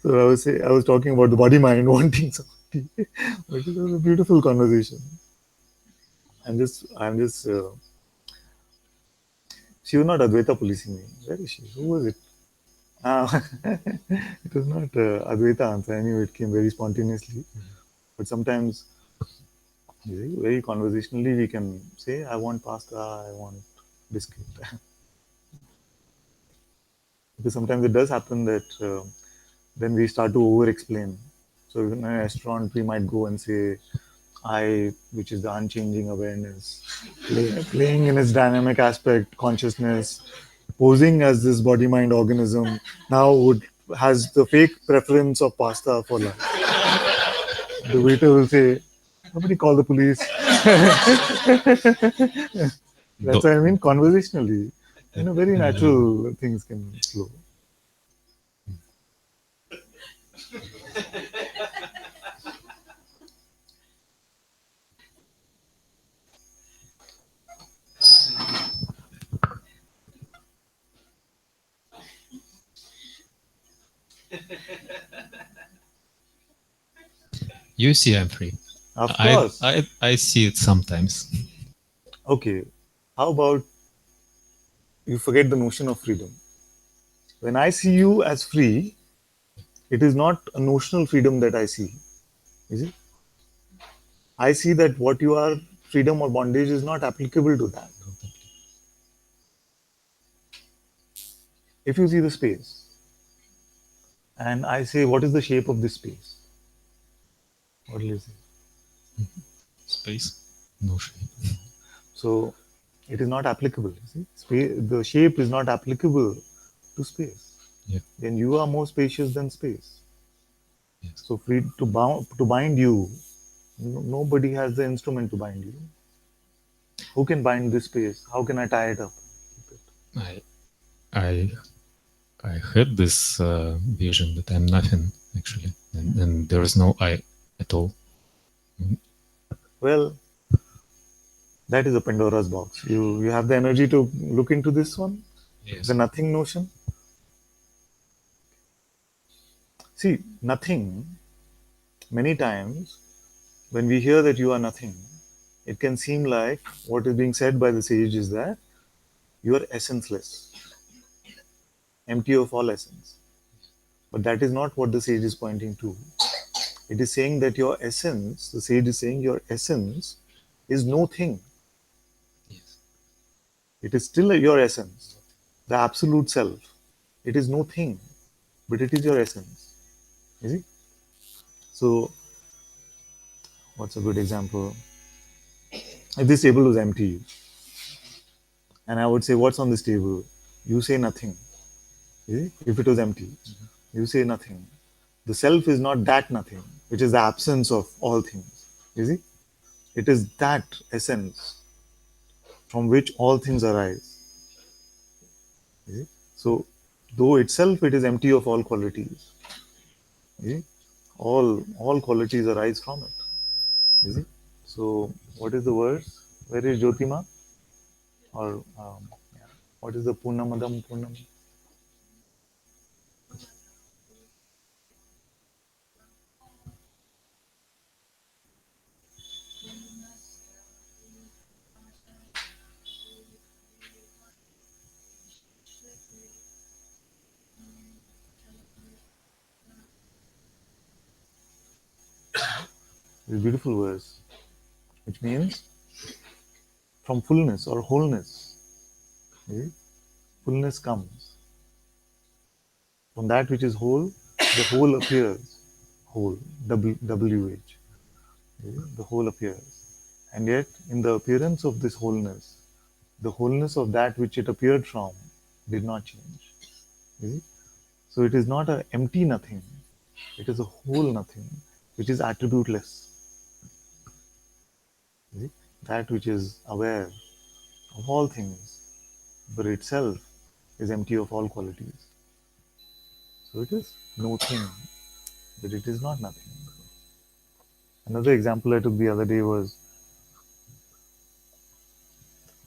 So I was talking about the body-mind wanting some tea. But it was a beautiful conversation. I'm just she was not Advaita policing me. Where is she? Who was it? It was not Advaita answer. I knew it came very spontaneously. But sometimes, very conversationally, we can say, I want pasta, I want biscuit. Because sometimes it does happen that then we start to over-explain. So in a restaurant, we might go and say, I, which is the unchanging awareness, playing in its dynamic aspect, consciousness, posing as this body-mind organism, now has the fake preference of pasta for lunch. The waiter will say, somebody call the police. That's what I mean, conversationally. Very natural things can flow. You see I'm free. Of course. I see it sometimes. Okay. How about you forget the notion of freedom? When I see you as free, it is not a notional freedom that I see. Is it? I see that what you are, freedom or bondage, is not applicable to that. If you see the space, and I say, what is the shape of this space? What will you say? Space, no shape. So, it is not applicable. You see? The shape is not applicable to space. Yeah. Then you are more spacious than space. Yes. So, free to bind you, nobody has the instrument to bind you. Who can bind this space? How can I tie it up? I had this vision that I'm nothing actually, and there is no I at all. Well, that is a Pandora's box. You have the energy to look into this one, Yes. the nothing notion. See, nothing, many times, when we hear that you are nothing, it can seem like what is being said by the sage is that you are essenceless, empty of all essence. But that is not what the sage is pointing to. It is saying that your essence, the sage is saying your essence is no thing. Yes. It is still your essence, the absolute self. It is no thing, but it is your essence. You see? So, what's a good example? If this table was empty, and I would say, what's on this table? You say nothing. You see? If it was empty, you say nothing. The self is not that nothing, which is the absence of all things. You see? It is that essence from which all things arise. You see? So, though itself it is empty of all qualities. You see? All qualities arise from it. You see? So, what is the verse? Where is Jyotima? Or yeah. What is the Punamadam Punam? This beautiful verse, which means from fullness or wholeness. You see? Fullness comes. From that which is whole, the whole appears. Whole, WH. The whole appears. And yet, in the appearance of this wholeness, the wholeness of that which it appeared from did not change. You see? So it is not an empty nothing, it is a whole nothing, which is attributeless. You see? That which is aware of all things, but itself is empty of all qualities. So it is no thing, but it is not nothing. Another example I took the other day was,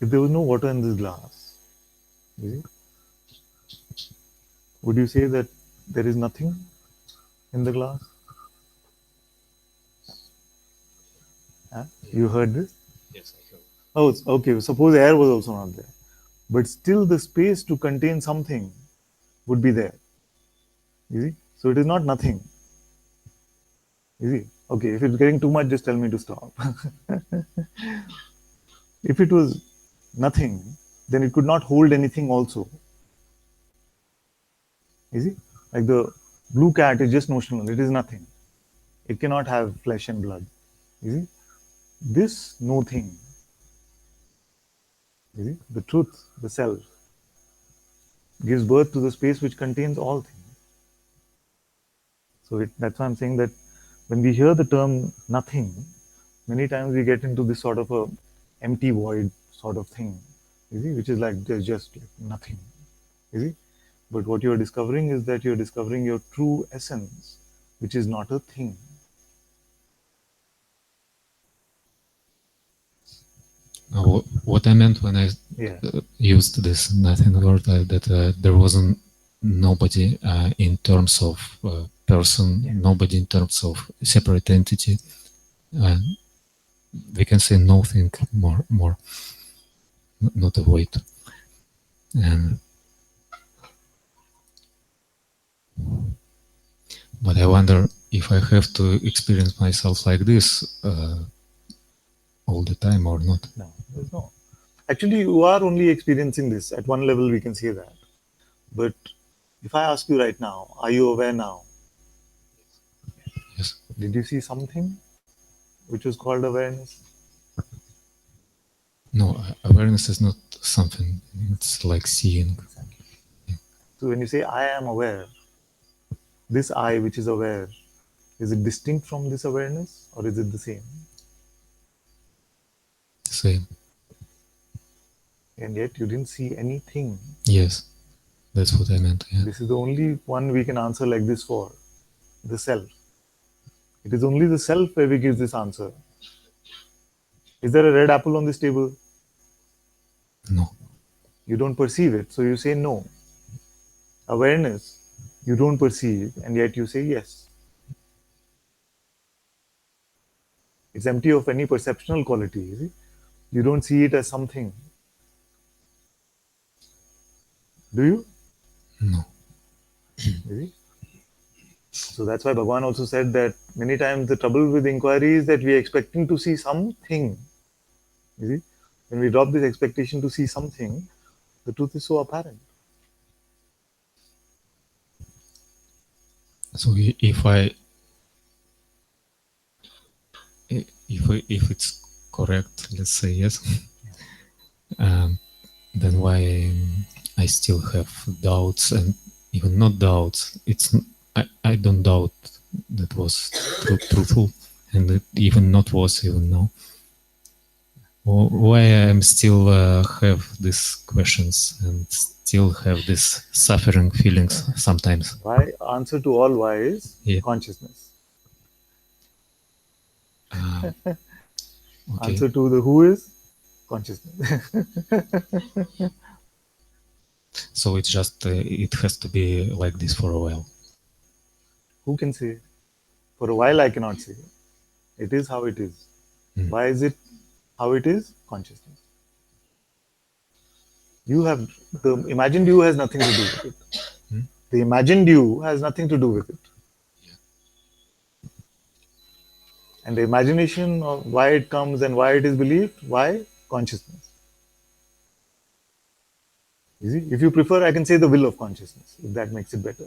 if there was no water in this glass, you see, would you say that there is nothing in the glass? Huh? You heard this? Yes, I heard. Oh, okay. Suppose air was also not there, but still the space to contain something would be there. You see? So it is not nothing. You see? Okay, if it's getting too much, just tell me to stop. If it was nothing, then it could not hold anything also. You see? Like the blue cat is just notional, it is nothing. It cannot have flesh and blood. You see? This no thing. You see? The truth, the self, gives birth to the space which contains all things. So that's why I'm saying that when we hear the term nothing, many times we get into this sort of a empty void sort of thing, you see, which is like there's just like nothing, you see. But what you're discovering is that you're discovering your true essence, which is not a thing. What I meant when I Yeah. used this nothing word, that there wasn't nobody in terms of person, nobody in terms of separate entity. We can say nothing more, not a void. And but I wonder if I have to experience myself like this all the time or not. No, there's no. Actually, you are only experiencing this. At one level, we can say that. But if I ask you right now, are you aware now? Yes. Did you see something which was called awareness? No, awareness is not something. It's like seeing. So when you say I am aware, this I which is aware, is it distinct from this awareness or is it the same? Same. And yet you didn't see anything. Yes, that's what I meant. Yeah. This is the only one we can answer like this for, the self. It is only the self where we give this answer. Is there a red apple on this table? No. You don't perceive it, so you say no. Awareness you don't perceive, and yet you say yes. It's empty of any perceptual quality. You see? You don't see it as something. Do you? No. You see? So that's why Bhagavan also said that many times the trouble with inquiry is that we are expecting to see something. You see? When we drop this expectation to see something, the truth is so apparent. So if it's correct, let's say yes, then why I still have doubts, and even not doubts. I don't doubt that was truthful, and it even not was even now. Why I'm still have these questions and still have these suffering feelings sometimes. Why? Answer to all why is Yeah. consciousness. Okay. Answer to the who is consciousness. So it's just it has to be like this for a while. Who can say? For a while I cannot say. It is how it is. Why is it how it is? Consciousness. You have the imagined you has nothing to do with it. The imagined you has nothing to do with it. And the imagination of why it comes and why it is believed, why? Consciousness. You see, if you prefer, I can say the will of consciousness, if that makes it better.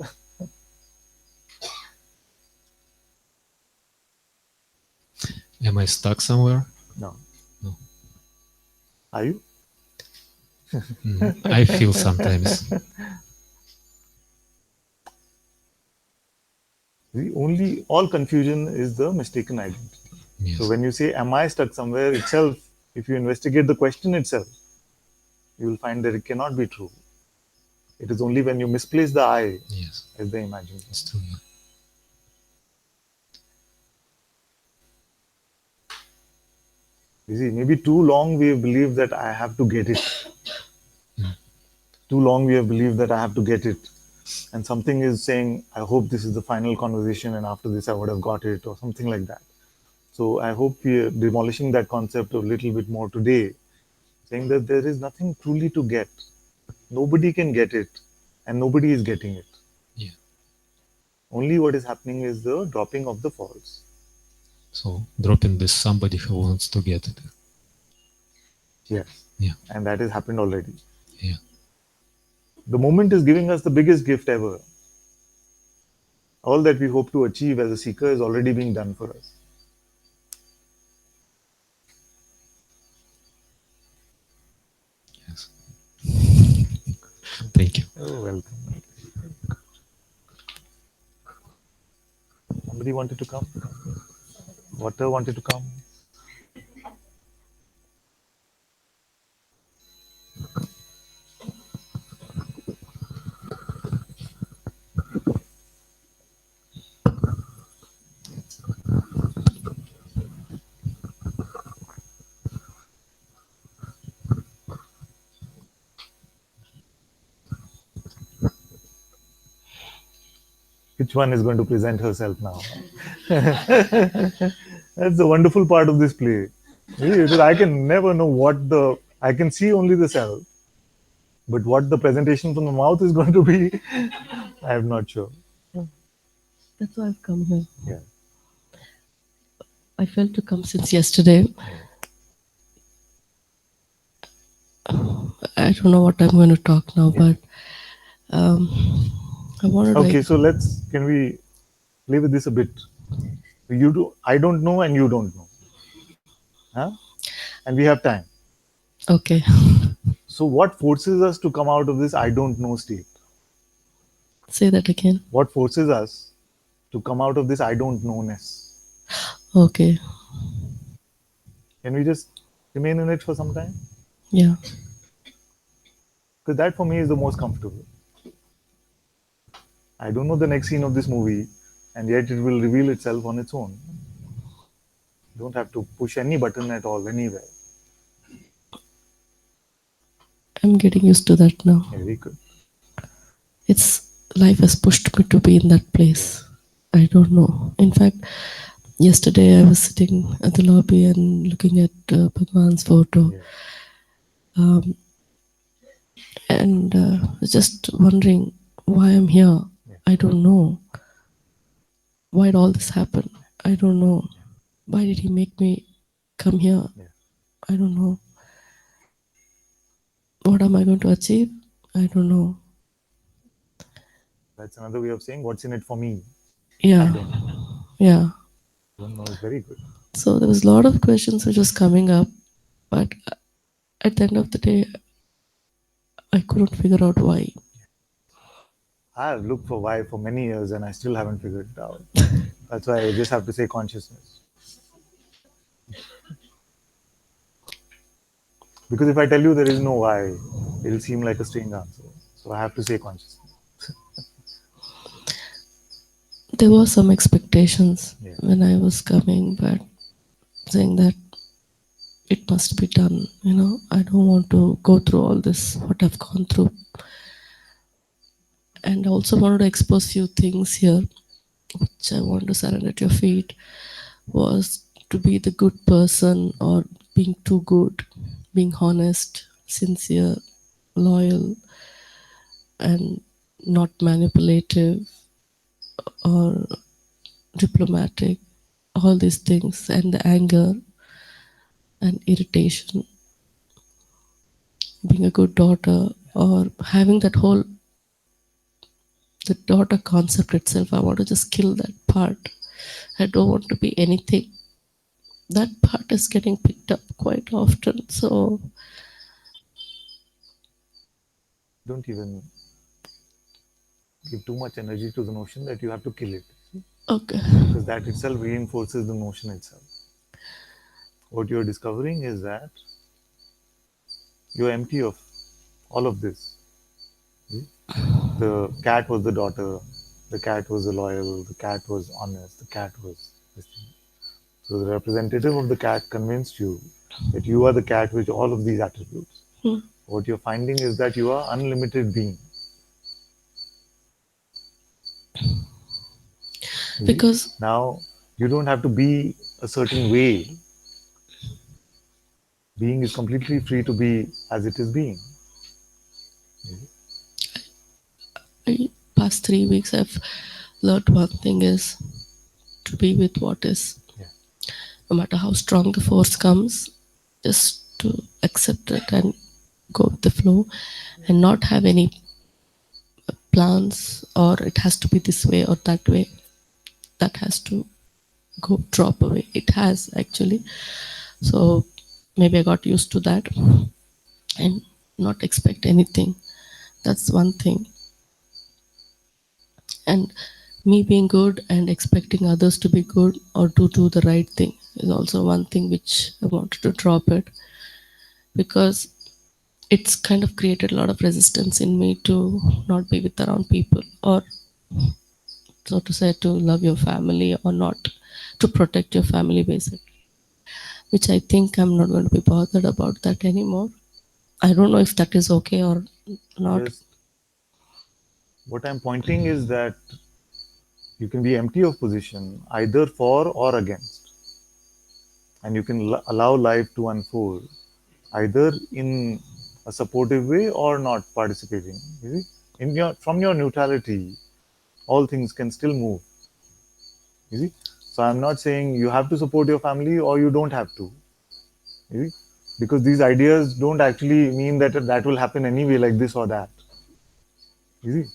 Am I stuck somewhere? No. No. Are you? I feel sometimes. The only all confusion is the mistaken identity. Yes. So when you say, am I stuck somewhere itself, if you investigate the question itself, you will find that it cannot be true. It is only when you misplace the I Yes. as the imagination. It's true. Yeah. You see, maybe too long we have believed that I have to get it. Too long we have believed that I have to get it. And something is saying, I hope this is the final conversation and after this I would have got it, or something like that. So I hope we are demolishing that concept a little bit more today, saying that there is nothing truly to get. Nobody can get it, and nobody is getting it. Yeah. Only what is happening is the dropping of the false. So dropping this somebody who wants to get it. Yes. Yeah. And that has happened already. Yeah. The moment is giving us the biggest gift ever. All that we hope to achieve as a seeker is already being done for us. Yes. Thank you. Oh, welcome. Somebody wanted to come? Water wanted to come? Which one is going to present herself now? That's the wonderful part of this play. Because I can never know I can see only the self. But what the presentation from the mouth is going to be, I am not sure. That's why I've come here. Yeah. I felt to come since yesterday. I don't know what I'm going to talk now, but I wanted to. Okay, so can we play with this a bit? I don't know and you don't know. Huh? And we have time. Okay. So what forces us to come out of this I don't know state? Say that again. What forces us to come out of this I don't know-ness? Okay. Can we just remain in it for some time? Yeah. Because that for me is the most comfortable. I don't know the next scene of this movie, and yet it will reveal itself on its own. Don't have to push any button at all, anywhere. I'm getting used to that now. Very good. It's life has pushed me to be in that place. I don't know. In fact, yesterday I was sitting at the lobby and looking at Bhagwan's photo, Yeah. um, and was just wondering why I'm here. Yeah. I don't know. Why did all this happen? I don't know. Why did he make me come here? Yeah. I don't know. What am I going to achieve? I don't know. That's another way of saying what's in it for me. I Yeah, don't know. yeah. Don't know is very good. So there was a lot of questions which was coming up, but at the end of the day, I couldn't figure out why. I have looked for why for many years and I still haven't figured it out. That's why I just have to say consciousness. Because if I tell you there is no why, it'll seem like a strange answer. So I have to say consciousness. There were some expectations Yeah. when I was coming, but saying that it must be done. I don't want to go through all this, what I've gone through. And I also wanted to expose few things here, which I want to surrender at your feet, was to be the good person or being too good, being honest, sincere, loyal, and not manipulative or diplomatic, all these things, and the anger and irritation, being a good daughter, or having that whole the daughter concept itself. I want to just kill that part. I don't want to be anything. That part is getting picked up quite often. So, Don't even give too much energy to the notion that you have to kill it. okay. Because that itself reinforces the notion itself. What you're discovering is that you're empty of all of this. The cat was the daughter, the cat was the loyal, the cat was honest, the cat was this thing. So the representative of the cat convinced you that you are the cat with all of these attributes. Hmm. What you're finding is that you are unlimited being. Because Now you don't have to be a certain way. Being is completely free to be as it is being. past 3 weeks I've learned one thing is to be with what is. Yeah. No matter how strong the force comes, just to accept it and go with the flow and not have any plans or it has to be this way or that way. That has to go drop away. It has actually. So maybe I got used to that and not expect anything. That's one thing. And me being good and expecting others to be good or to do the right thing is also one thing which I wanted to drop it, because it's kind of created a lot of resistance in me to not be with around people, or so to say, to love your family or not, to protect your family basically, which I think I'm not going to be bothered about that anymore. I don't know if that is okay or not. Just what I'm pointing is that you can be empty of position either for or against, and you can allow life to unfold either in a supportive way or not participating. You see, in your from your neutrality, all things can still move. You see, so I'm not saying you have to support your family or you don't have to. You see, because these ideas don't actually mean that that will happen anyway, like this or that. You see,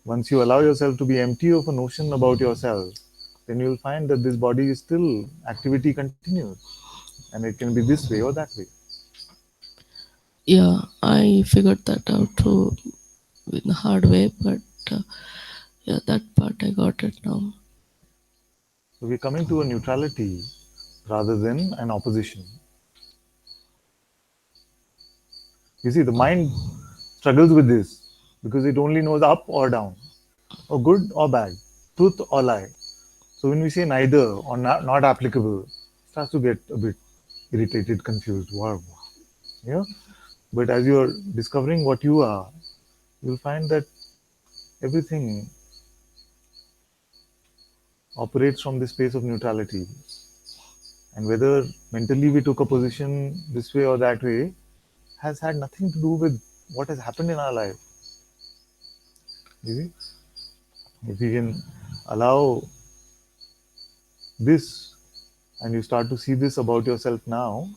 once you allow yourself to be empty of a notion about yourself, then you'll find that this body is still activity continues, and it can be this way or that way. Yeah, I figured that out too in the hard way, but uh, yeah, that part I got it now. So we're coming to a neutrality rather than an opposition. You see, the mind struggles with this because it only knows up or down, or good or bad, truth or lie. So when we say neither or not applicable, it starts to get a bit irritated, confused. Wow, yeah. But as you're discovering what you are, you'll find that everything operates from this space of neutrality. And whether mentally we took a position this way or that way has had nothing to do with what has happened in our life. You see? If you can allow this and you start to see this about yourself now,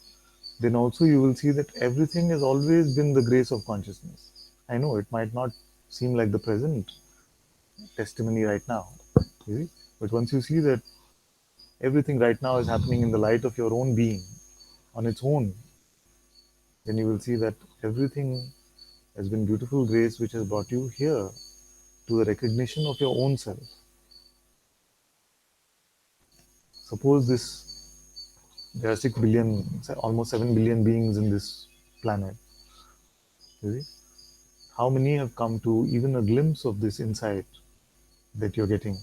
then also you will see that everything has always been the grace of consciousness. I know it might not seem like the present testimony right now, you see? But once you see that everything right now is happening in the light of your own being on its own, then you will see that everything has been beautiful grace which has brought you here to the recognition of your own self. Suppose there are 6 billion, almost 7 billion beings in this planet. You see? How many have come to even a glimpse of this insight that you're getting?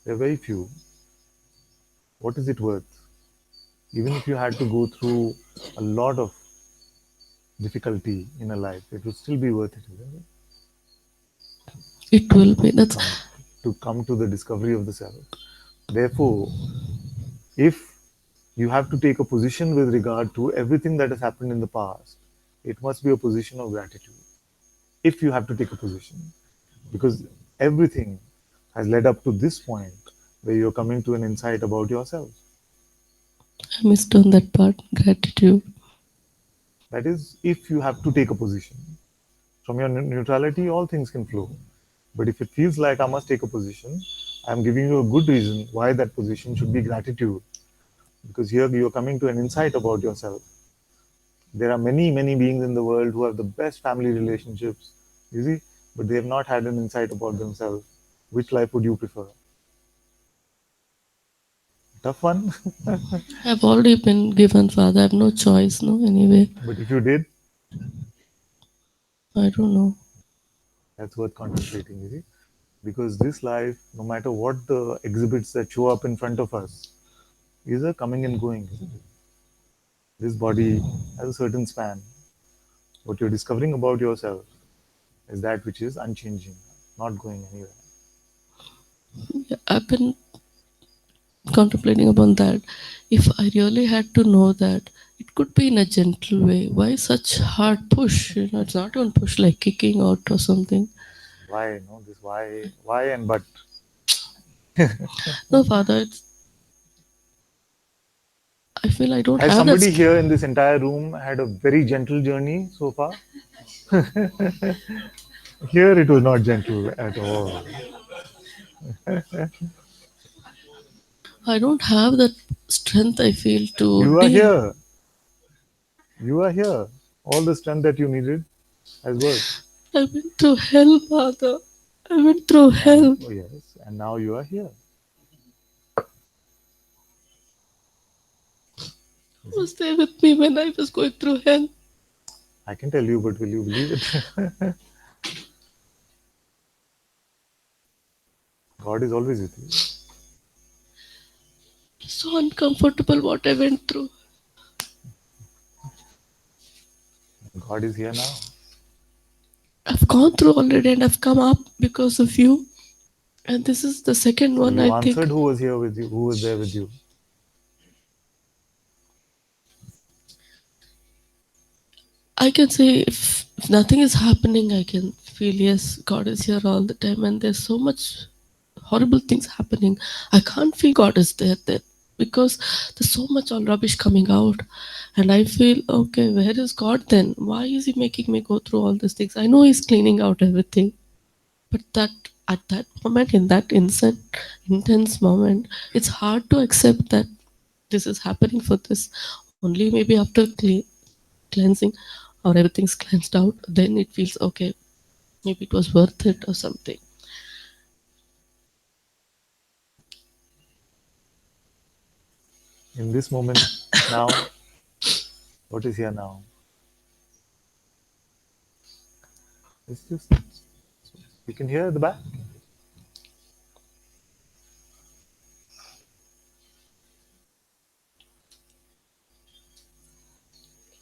There are very few. What is it worth? Even if you had to go through a lot of difficulty in a life, it would still be worth it, isn't it? It will be. That's To come to the discovery of the self. Therefore, if you have to take a position with regard to everything that has happened in the past, it must be a position of gratitude. If you have to take a position, because everything has led up to this point where you're coming to an insight about yourself. I missed on that part. Gratitude. That is, if you have to take a position. From your neutrality, all things can flow. But if it feels like I must take a position, I'm giving you a good reason why that position should be gratitude. Because here you're coming to an insight about yourself. There are many, many beings in the world who have the best family relationships, you see, but they have not had an insight about themselves. Which life would you prefer? Tough one. I've already been given, Father. I have no choice, no, anyway. But if you did, I don't know. that's worth contemplating, you see. Because this life, no matter what the exhibits that show up in front of us, is a coming and going, isn't it? This body has a certain span. What you're discovering about yourself is that which is unchanging, not going anywhere. Yeah, I've been contemplating upon that. If I really had to know that, it could be in a gentle way. Why such hard push? It's not even push like kicking out or something. Why? No, this why and but. No, Father, I feel I don't Has have that somebody strength. here in this entire room had a very gentle journey so far? Here it was not gentle at all. I don't have that strength, I feel, to You are deal. here. You are here. All the strength that you needed has worked. I went through hell, Father. I went through And hell. oh yes, and now you are here. Who was there with me when I was going through hell? I can tell you, but will you believe it? God is always with you. So uncomfortable what I went through. God is here now. I've gone through already and I've come up because of you. And this is the second So one, you I think. answered who was here with you, who was there with you. I can say if nothing is happening, I can feel yes, God is here all the time, and there's so much horrible things happening. I can't feel God is there because there's so much all rubbish coming out, and I feel okay. Where is God then? Why is He making me go through all these things? I know He's cleaning out everything, but that at that moment, in that instant, intense moment, it's hard to accept that this is happening for this. Only maybe after cleansing or everything's cleansed out, then it feels okay. Maybe it was worth it or something. In this moment, now, what is here now? It's just, you can hear at the back.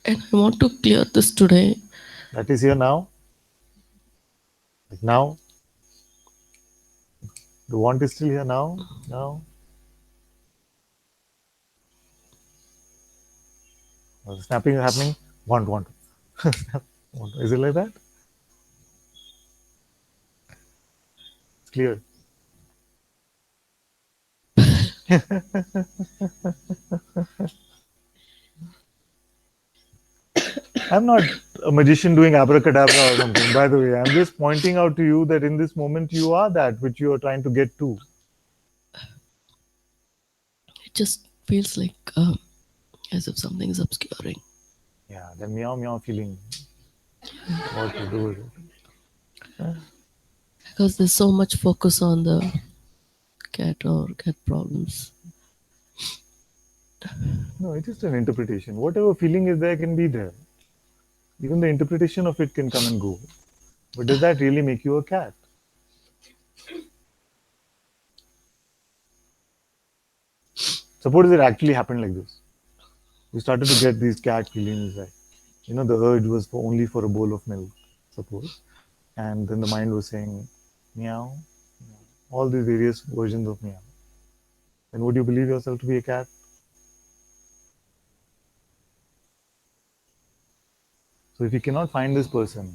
And I want to clear this today. That is here now. Like now. The want is still here now. Now. Snapping is happening. Want. Want. Is it like that? It's clear. I'm not a magician doing abracadabra or something, by the way. I'm just pointing out to you that in this moment you are that which you are trying to get to. It just feels like as if something is obscuring. Yeah, that meow feeling. What to do with it. Because there's so much focus on the cat or cat problems. No, it's just an interpretation. Whatever feeling is there can be there. Even the interpretation of it can come and go. But does that really make you a cat? Suppose it actually happened like this. You started to get these cat feelings like, the urge was only for a bowl of milk, suppose. And then the mind was saying, meow, meow, all these various versions of meow. Then would you believe yourself to be a cat? So if you cannot find this person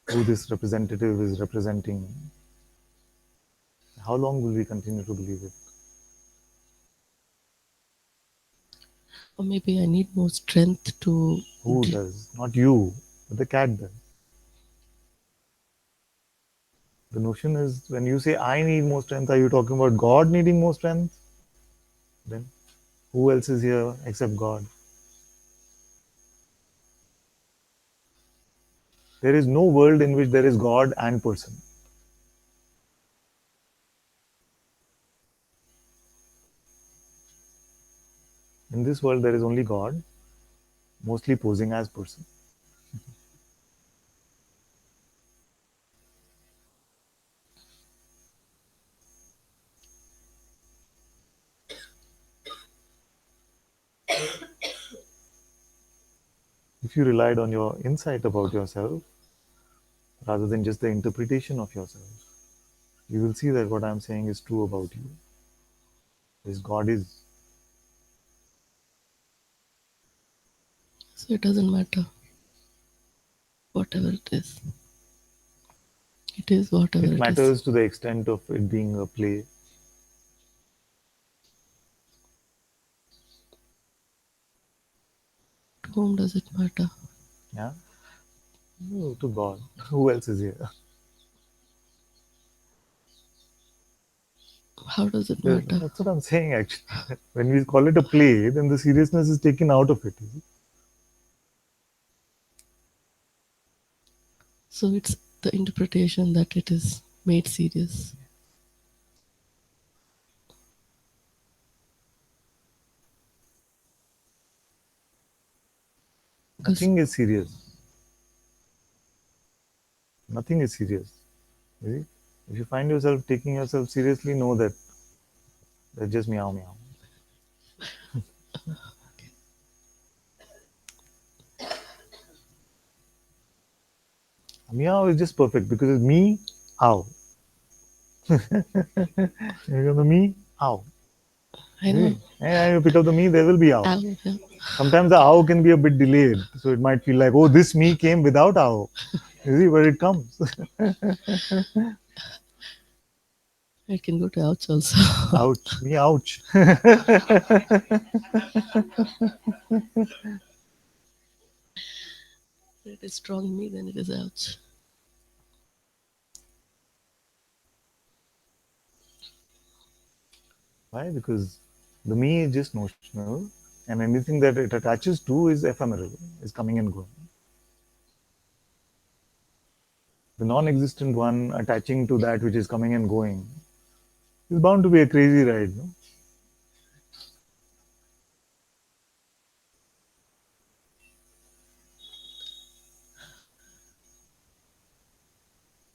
who this representative is representing, how long will we continue to believe it? Or maybe I need more strength to. Who does? Not you, but the cat does. The notion is when you say I need more strength, are you talking about God needing more strength? Then who else is here except God? There is no world in which there is God and person. In this world, there is only God, mostly posing as person. If you relied on your insight about yourself, rather than just the interpretation of yourself, you will see that what I'm saying is true about you. This God is. So it doesn't matter. Whatever it is. It is whatever It it is. matters to the extent of it being a play. To whom does it matter? Yeah? No, to God. Who else is here? How does it matter? That's what I'm saying actually. When we call it a play, then the seriousness is taken out of it. So it's the interpretation that it is made serious. Nothing is serious. Nothing is serious. You see? If you find yourself taking yourself seriously, know that that's just meow meow. Meow is just perfect because it's me, ow. You're the me, ow. I know. And you pick up the me, there will be ow. Ow, yeah. Sometimes the ow can be a bit delayed. So it might feel like, oh, this me came without ow. You see, but it comes. It can go to ouch also. Ouch. Me, ouch. It is strong me, then it is ouch. Why? Because the me is just notional, and anything that it attaches to is ephemeral, is coming and going. The non-existent one attaching to that which is coming and going is bound to be a crazy ride, no?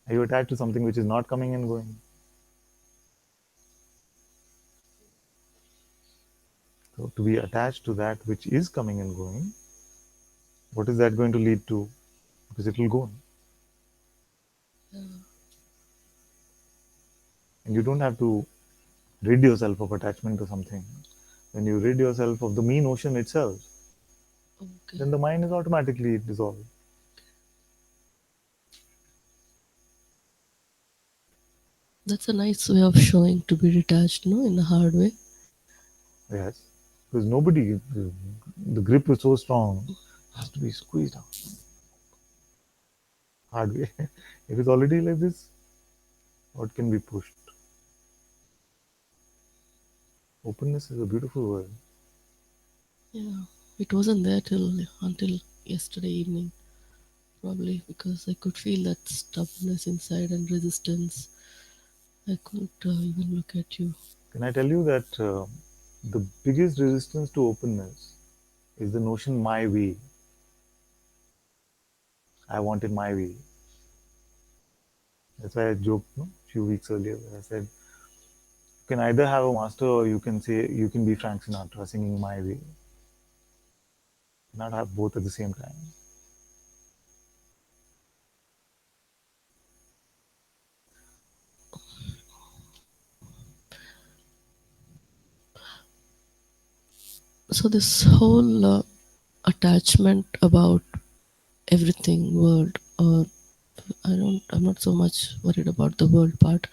Are you attached to something which is not coming and going? So to be attached to that which is coming and going, what is that going to lead to? Because it will go. And you don't have to rid yourself of attachment to something. When you rid yourself of the mean ocean itself, Okay. then the mind is automatically dissolved. That's a nice way of showing to be detached, no, in a hard way. Yes, because nobody, the grip is so strong, it has to be squeezed out. Hard way. If it's already like this, what can be pushed? Openness is a beautiful word. Yeah, it wasn't there until yesterday evening, probably because I could feel that stubbornness inside and resistance. I couldn't even look at you. Can I tell you that the biggest resistance to openness is the notion my way. I want it my way. That's why I joked a few weeks earlier. I said, you can either have a master or you can say, you can be Frank Sinatra singing my way. Not have both at the same time. So this whole attachment about everything, world, or I'm not so much worried about the world part,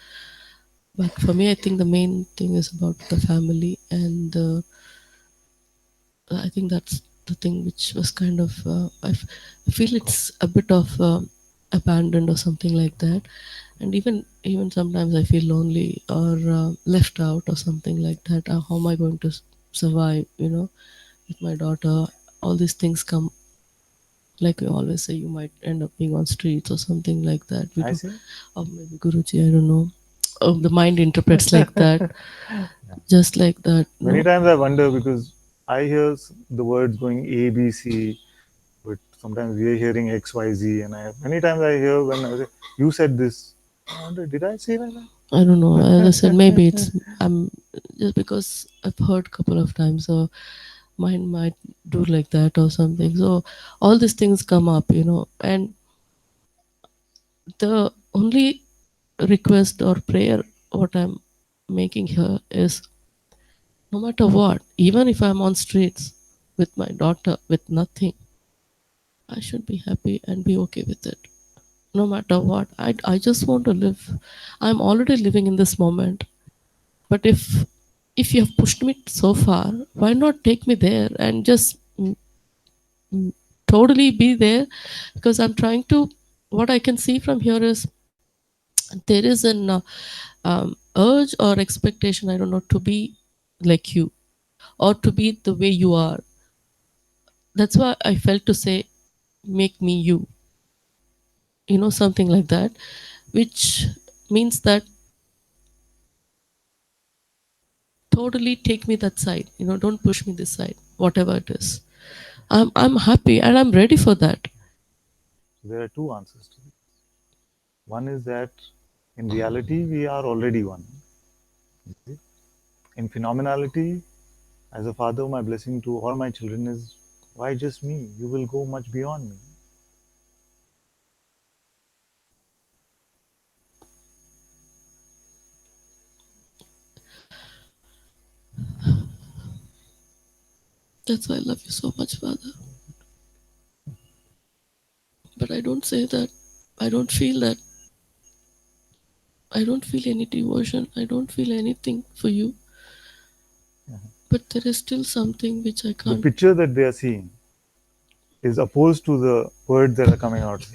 but for me, I think the main thing is about the family, and I think that's the thing which was kind of I feel it's a bit of abandoned or something like that, and even sometimes I feel lonely or left out or something like that. How am I going to survive? With my daughter, all these things come. Like we always say, you might end up being on streets or something like that. We I do, say, or maybe Guruji, I don't know. The mind interprets like that, just like that. many No, times I wonder because I hear the words going A, B, C, but sometimes we are hearing X, Y, Z, and many times I hear when I say, you said this. I wonder, did I say like that? I don't know. As I said, maybe it's I'm just because I've heard a couple of times, so mind might do like that or something. So all these things come up, and the only request or prayer what I'm making here is no matter what, even if I'm on streets with my daughter with nothing, I should be happy and be okay with it. No matter what, I just want to live. I'm already living in this moment. But if you have pushed me so far, why not take me there and just mm, totally be there? Because I'm trying to. What I can see from here is there is an urge or expectation. I don't know, to be like you or to be the way you are. That's why I felt to say, make me you. Something like that, which means that totally take me that side. Don't push me this side. Whatever it is, I'm happy and I'm ready for that. So there are two answers to it. One is that in reality, we are already one. In phenomenality, as a father, my blessing to all my children is, why just me? You will go much beyond me. That's why I love you so much, Father. But I don't say that. I don't feel that. I don't feel any devotion. I don't feel anything for you. But there is still something which I The can't. picture that they are seeing is opposed to the words that are coming out.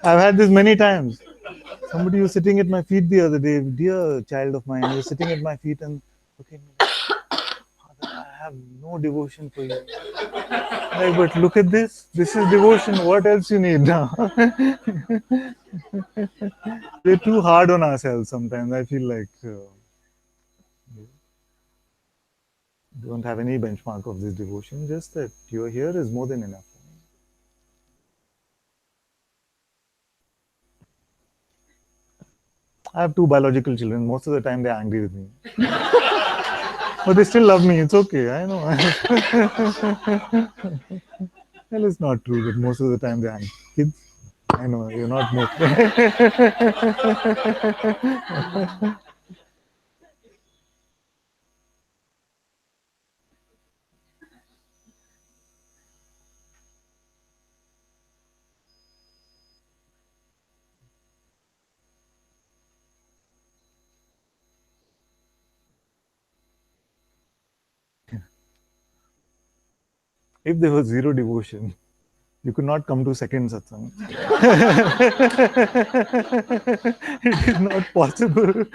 I've had this many times. Somebody was sitting at my feet the other day, dear child of mine, was sitting at my feet and looking, Father, I have no devotion for you. Like, but look at this. This is devotion. What else you need now? We're too hard on ourselves sometimes. I feel like we don't have any benchmark of this devotion. Just that you're here is more than enough. I have two biological children. Most of the time, they're angry with me. But they still love me. It's okay. I know. Well, it's not true that most of the time they're angry. Kids. I know you're not moved. If there was zero devotion, you could not come to second satsang. It is not possible.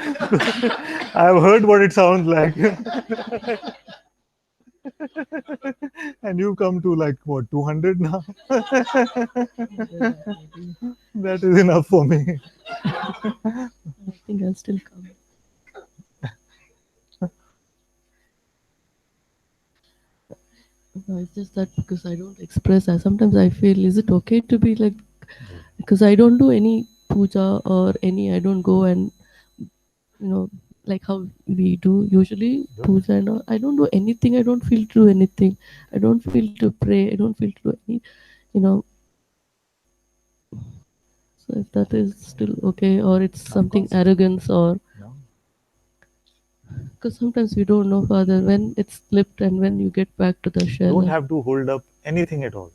I've heard what it sounds like. And you come to like what, 200 now? That is enough for me. I think I'll still come. No, it's just that because I don't express. Sometimes I feel, is it okay to be like, because I don't do any puja or any, I don't go and, like how we do usually puja and all. I don't do anything. I don't feel to do anything. I don't feel to pray. I don't feel to do any, you know. So if that is still okay, or it's something arrogance, or because sometimes we don't know, Father, when it's slipped and when you get back to the shell. Don't have to hold up anything at all.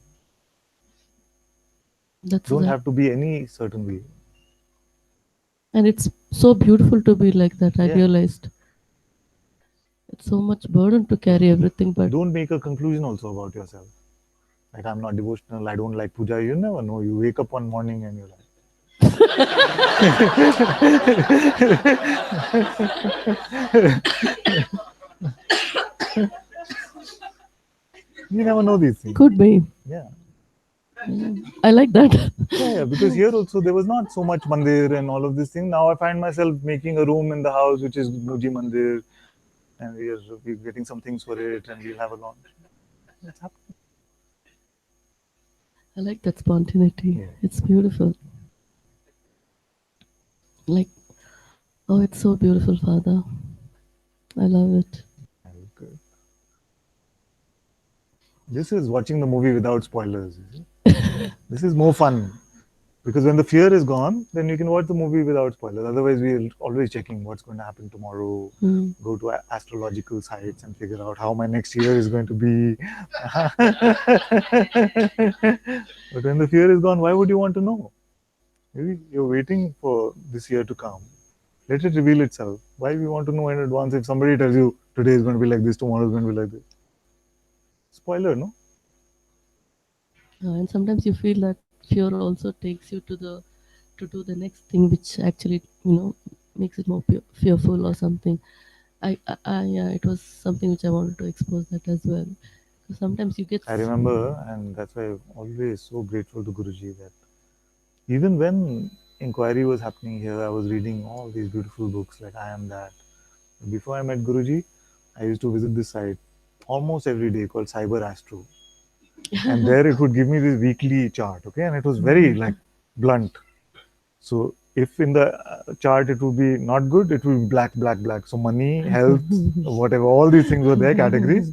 Don't have to be any certain way. And it's so beautiful to be like that. I realized it's so much burden to carry everything, but don't make a conclusion also about yourself. Like, I'm not devotional, I don't like puja. You never know. You wake up one morning and you're like, you never know these things. Could be. Yeah. I like that. Yeah, because here also there was not so much mandir and all of this thing. Now I find myself making a room in the house which is Muji Mandir, and we're getting some things for it, and we'll have a launch. That's happening. I like that spontaneity. Yeah. It's beautiful. Like, oh, it's so beautiful, Father. I love it. Okay. This is watching the movie without spoilers. This is more fun. Because when the fear is gone, then you can watch the movie without spoilers. Otherwise, we're always checking what's going to happen tomorrow, go to astrological sites and figure out how my next year is going to be. But when the fear is gone, why would you want to know? Maybe you're waiting for this year to come. Let it reveal itself. Why we want to know in advance if somebody tells you today is going to be like this, tomorrow is going to be like this? Spoiler, no? And sometimes you feel that fear also takes you to do the next thing, which actually makes it more fearful or something. Yeah, it was something which I wanted to expose that as well. So sometimes you get. I remember, and that's why I'm always so grateful to Guruji that even when inquiry was happening here, I was reading all these beautiful books like I Am That. Before I met Guruji, I used to visit this site almost every day called Cyber Astro. And there it would give me this weekly chart, okay? And it was very like blunt. So if in the chart it would be not good, it would be black, black, black. So money, health, whatever, all these things were there, categories.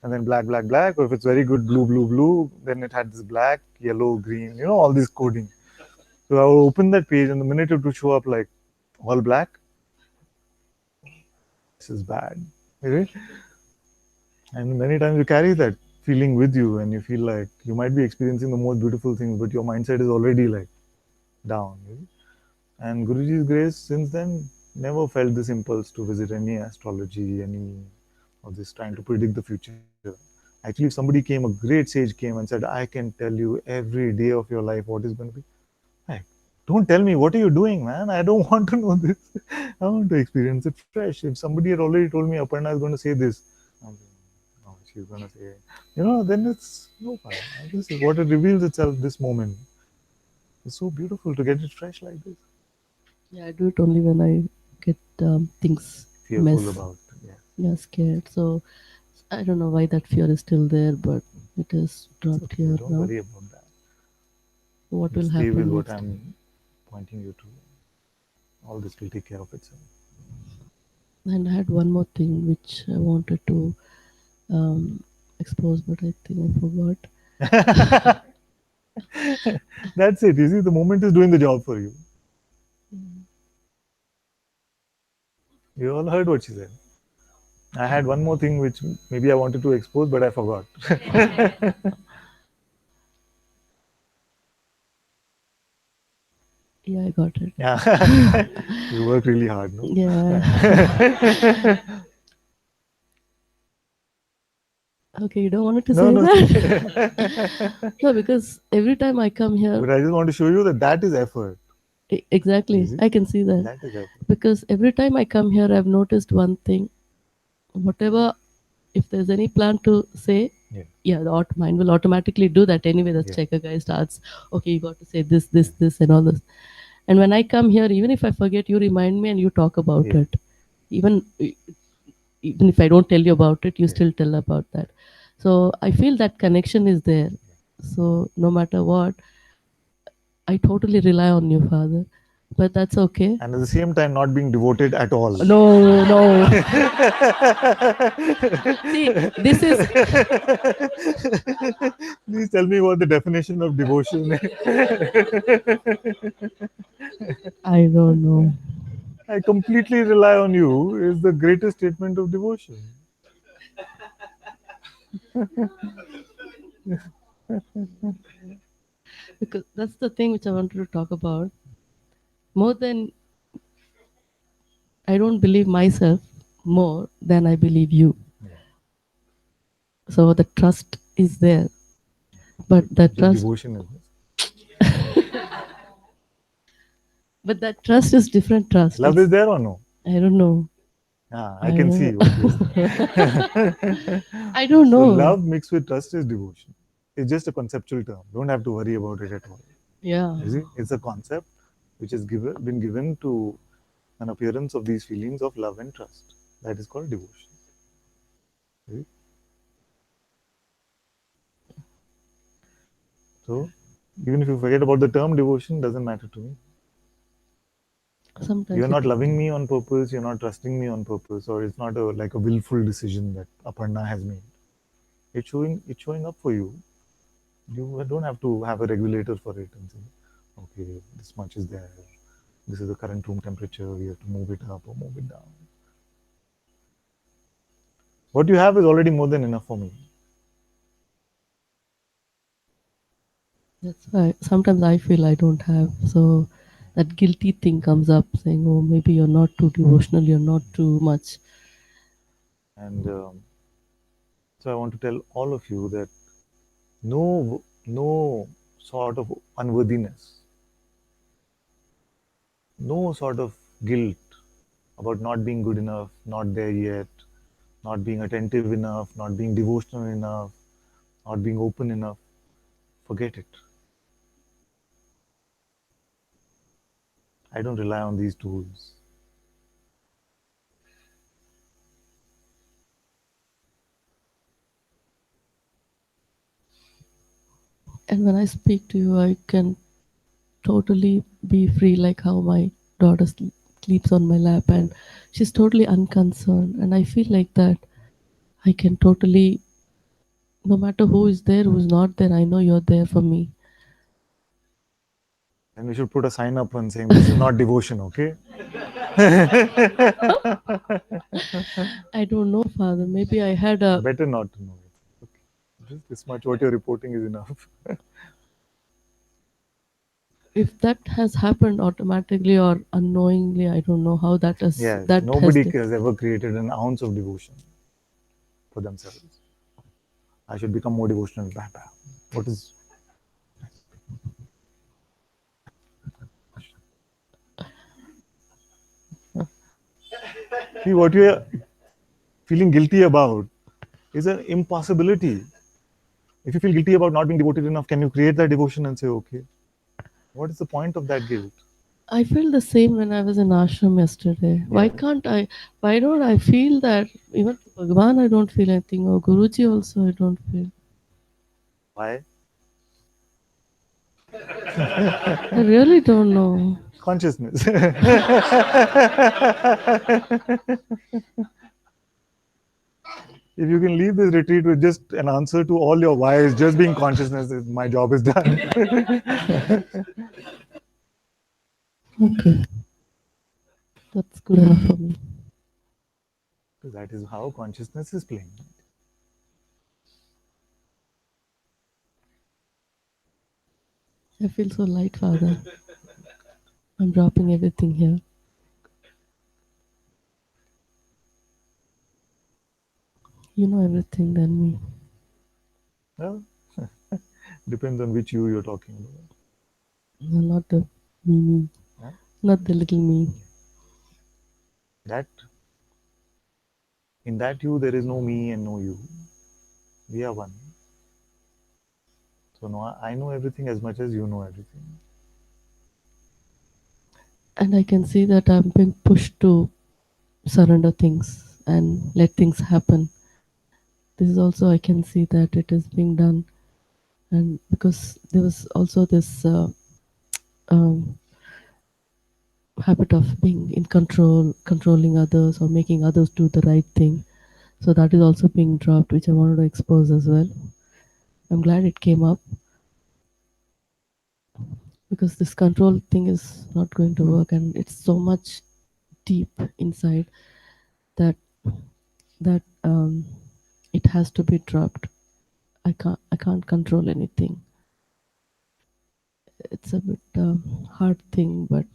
And then black, black, black. Or if it's very good, blue, blue, blue, then it had this black, yellow, green, all this coding. So I would open that page, and the minute it would show up like all black, this is bad. Right? And many times you carry that feeling with you, and you feel like you might be experiencing the most beautiful things, but your mindset is already like down. Right? And Guruji's grace, since then, never felt this impulse to visit any astrology, any of this trying to predict the future. Actually, if somebody came, a great sage came and said, I can tell you every day of your life what is going to be. Hey, don't tell me, what are you doing, man? I don't want to know this. I want to experience it fresh. If somebody had already told me Aparna is going to say this, she's going to say, then it's no fun. This is what it reveals itself this moment. It's so beautiful to get it fresh like this. Yeah, I do it only when I get things fearful about. Yeah, scared. So I don't know why that fear is still there, but it is dropped here don't now. worry about that. What will Stay happen with what next? I'm pointing you to. All this will take care of itself. And I had one more thing which I wanted to expose, but I think I forgot. That's it. You see, the moment is doing the job for you. You all heard what she said. I had one more thing which maybe I wanted to expose, but I forgot. Yeah, I got it. Yeah, you work really hard, no? Yeah. Okay, you don't want me to No, say no. that? No, because every time I come here, But I just want to show you that that is effort. exactly, You see? I can see that. That is effort. Because every time I come here, I've noticed one thing. Whatever, if there's any plan to say, Yeah. the mind will automatically do that anyway. The Yeah. checker guy starts, okay, you got to say this, and all this. And when I come here, even if I forget, you remind me and you talk about Yeah. it. Even if I don't tell you about it, you Yeah. still tell about that. So I feel that connection is there. So no matter what, I totally rely on you, Father. But that's okay. And at the same time, not being devoted at all. No, no. See, this is. Please tell me what the definition of devotion is. I don't know. I completely rely on you is the greatest statement of devotion. Because that's the thing which I wanted to talk about. More than I don't believe myself more than I believe you. So the trust is there. But the The trust, devotion is. but that trust is different trust. Love is there or no? I don't know. Ah, I can see what you're saying. I don't So know. love mixed with trust is devotion. It's just a conceptual term. Don't have to worry about it at all. Yeah. You see, it's a concept which has been given to an appearance of these feelings of love and trust. That is called devotion. See? So even if you forget about the term devotion, doesn't matter to me. Sometimes You're not loving me on purpose. You're not trusting me on purpose, or it's not like a willful decision that Aparna has made. It's showing up for you. You don't have to have a regulator for it and say, okay, this much is there. This is the current room temperature. We have to move it up or move it down. What you have is already more than enough for me. that's why sometimes I feel I don't have. So that guilty thing comes up saying, oh, maybe you're not too devotional, you're not too much. And so I want to tell all of you that no sort of unworthiness, no sort of guilt about not being good enough, not there yet, not being attentive enough, not being devotional enough, not being open enough. Forget it. I don't rely on these tools. And when I speak to you, I can totally be free, like how my daughter sleeps on my lap and she's totally unconcerned. And I feel like that I can totally, no matter who is there, who's not there, I know you're there for me. And we should put a sign up and saying this is not devotion, okay? I don't know, Father. Maybe I had a. Better not to know. Okay. Just this much what you're reporting is enough. If that has happened automatically or unknowingly, I don't know how that is. Yes, That nobody has. has ever created an ounce of devotion for themselves. I should become more devotional. Bam, bam. What is? See, what you're feeling guilty about is an impossibility. If you feel guilty about not being devoted enough, can you create that devotion and say, okay, what is the point of that guilt? I feel the same when I was in ashram yesterday. Why can't I? Why don't I feel that? Even Bhagwan, I don't feel anything. Or Guruji also, I don't feel. Why? I really don't know. Consciousness. If you can leave this retreat with just an answer to all your whys, just being consciousness, my job is done. Okay, that's good enough for me. That is how consciousness is playing. I feel so light, Father. I'm dropping everything here. You know everything than me. Well, depends on which you you're talking about. No, not the me, Yeah? not the little me. That in that you there is no me and no you. We are one. So no, I know everything as much as you know everything. And I can see that I'm being pushed to surrender things and let things happen. This is also, I can see that it is being done. And because there was also this um, habit of being in control, controlling others or making others do the right thing. So that is also being dropped, which I wanted to expose as well. I'm glad it came up because this control thing is not going to work, and it's so much deep inside that it has to be dropped. I can't control anything. It's a bit hard thing, but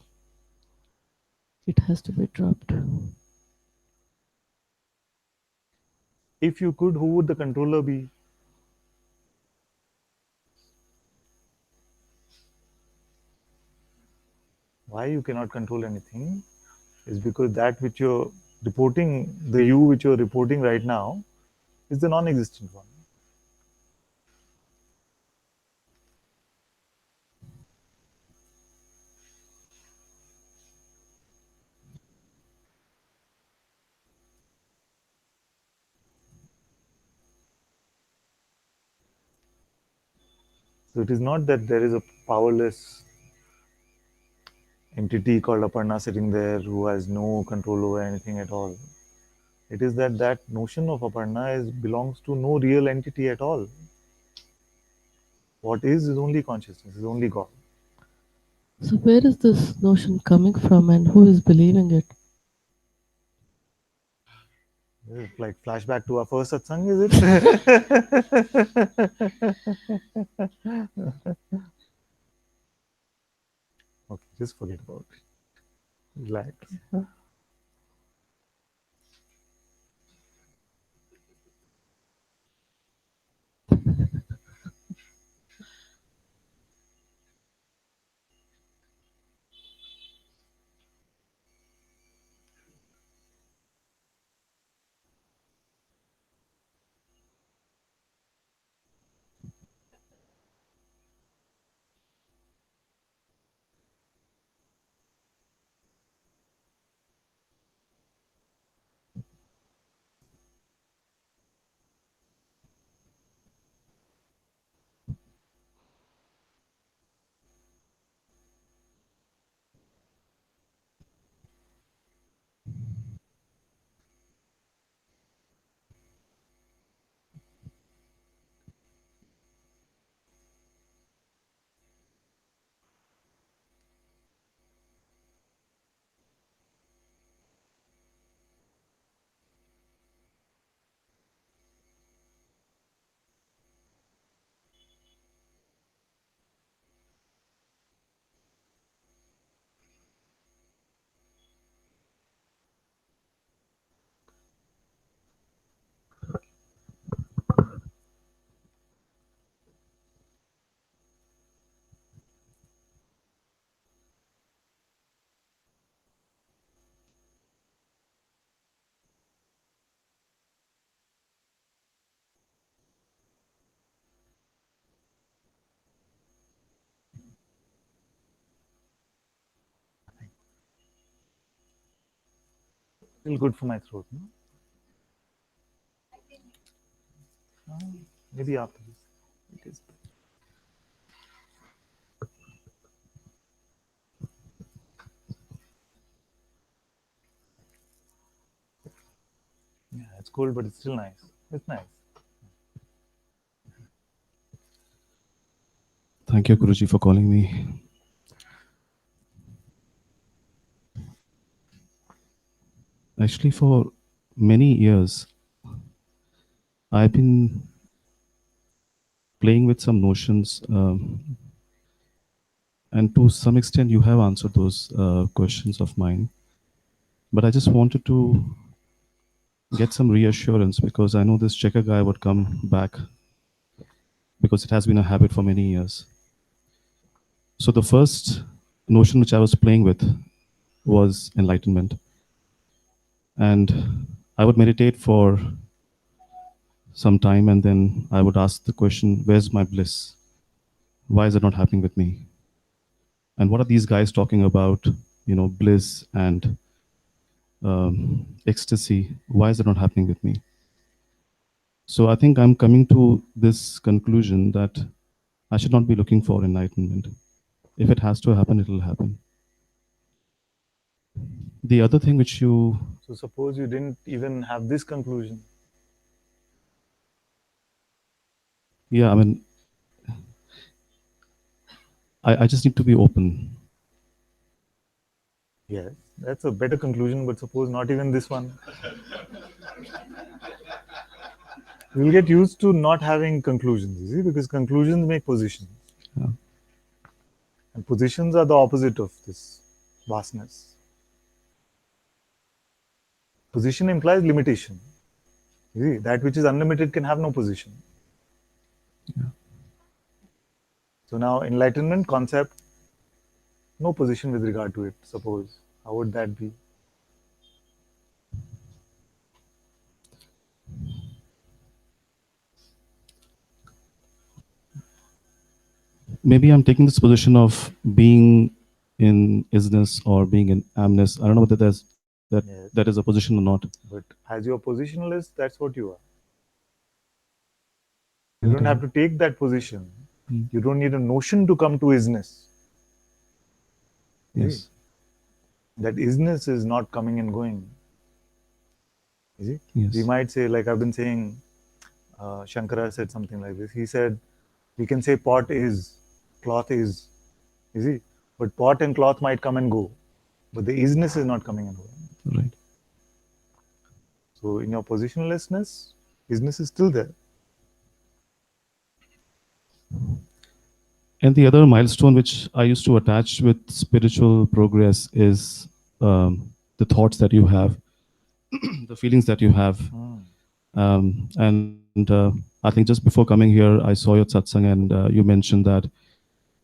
it has to be dropped. If you could, who would the controller be? Why you cannot control anything is because that which you're reporting, the you which you're reporting right now, is the non-existent one. So it is not that there is a powerless entity called Aparna sitting there who has no control over anything at all. It is that that notion of Aparna belongs to no real entity at all. What is only consciousness, is only God. So where is this notion coming from, and who is believing it? Like flashback to our first satsang, is it? Okay, just forget about it. Relax. Still good for my throat, no? Maybe after this. It is. Yeah, it's cold, but it's still nice. It's nice. Thank you, Guruji, for calling me. Actually, for many years, I've been playing with some notions, and to some extent, you have answered those questions of mine. But I just wanted to get some reassurance, because I know this checker guy would come back, because it has been a habit for many years. So the first notion which I was playing with was enlightenment. And I would meditate for some time, and then I would ask the question, where's my bliss? Why is it not happening with me? And what are these guys talking about? Bliss and ecstasy. Why is it not happening with me? So I think I'm coming to this conclusion that I should not be looking for enlightenment. If it has to happen, it will happen. The other thing which you... So suppose you didn't even have this conclusion. Yeah, I mean, I just need to be open. Yes, that's a better conclusion, but suppose not even this one. You'll get used to not having conclusions, you see, because conclusions make positions. Yeah. And positions are the opposite of this vastness. Position implies limitation. You see, that which is unlimited can have no position. Yeah. So now enlightenment concept, no position with regard to it, suppose. How would that be? Maybe I'm taking this position of being in isness or being in amness. I don't know whether that is a position or not. But as your positionalist, that's what you are. You don't have to take that position. You don't need a notion to come to isness. Yes. That isness is not coming and going. You see? Yes. We might say, like I've been saying, Shankara said something like this. He said, we can say pot is, cloth is. You see? But pot and cloth might come and go. But the isness is not coming and going. Right. So in your positionlessness, isness is still there. And the other milestone which I used to attach with spiritual progress is the thoughts that you have, the feelings that you have. And I think just before coming here, I saw your satsang, and you mentioned that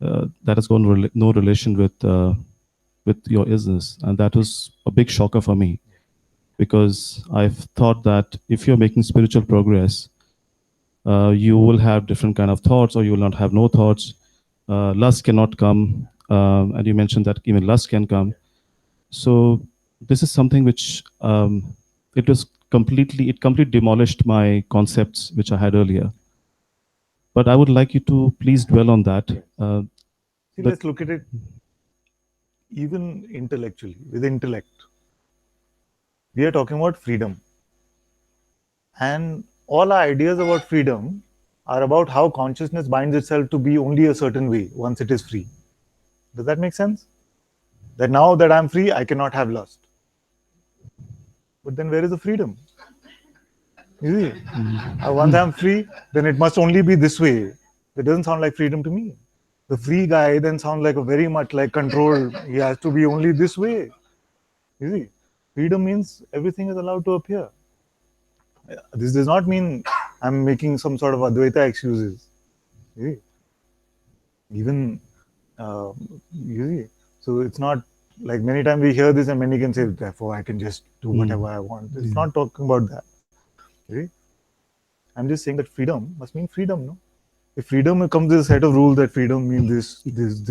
that has got no relation with your isness. And that was a big shocker for me, because I've thought that if you're making spiritual progress, you will have different kind of thoughts, or you will not have no thoughts. Lust cannot come, and you mentioned that even lust can come. So this is something which it completely demolished my concepts which I had earlier. But I would like you to please dwell on that. See, let's look at it even intellectually, with intellect. We are talking about freedom. And all our ideas about freedom are about how consciousness binds itself to be only a certain way once it is free. Does that make sense? That now that I'm free, I cannot have lust. But then where is the freedom? You see, once I'm free, then it must only be this way. That doesn't sound like freedom to me. The free guy then sounds like a very much like control. He has to be only this way. You see, freedom means everything is allowed to appear. This does not mean I'm making some sort of Advaita excuses. You see? Even, you see, so it's not like many times we hear this and many can say, therefore I can just do whatever I want. It's not talking about that. See? I'm just saying that freedom must mean freedom, no? If freedom comes with a set of rules that freedom means this,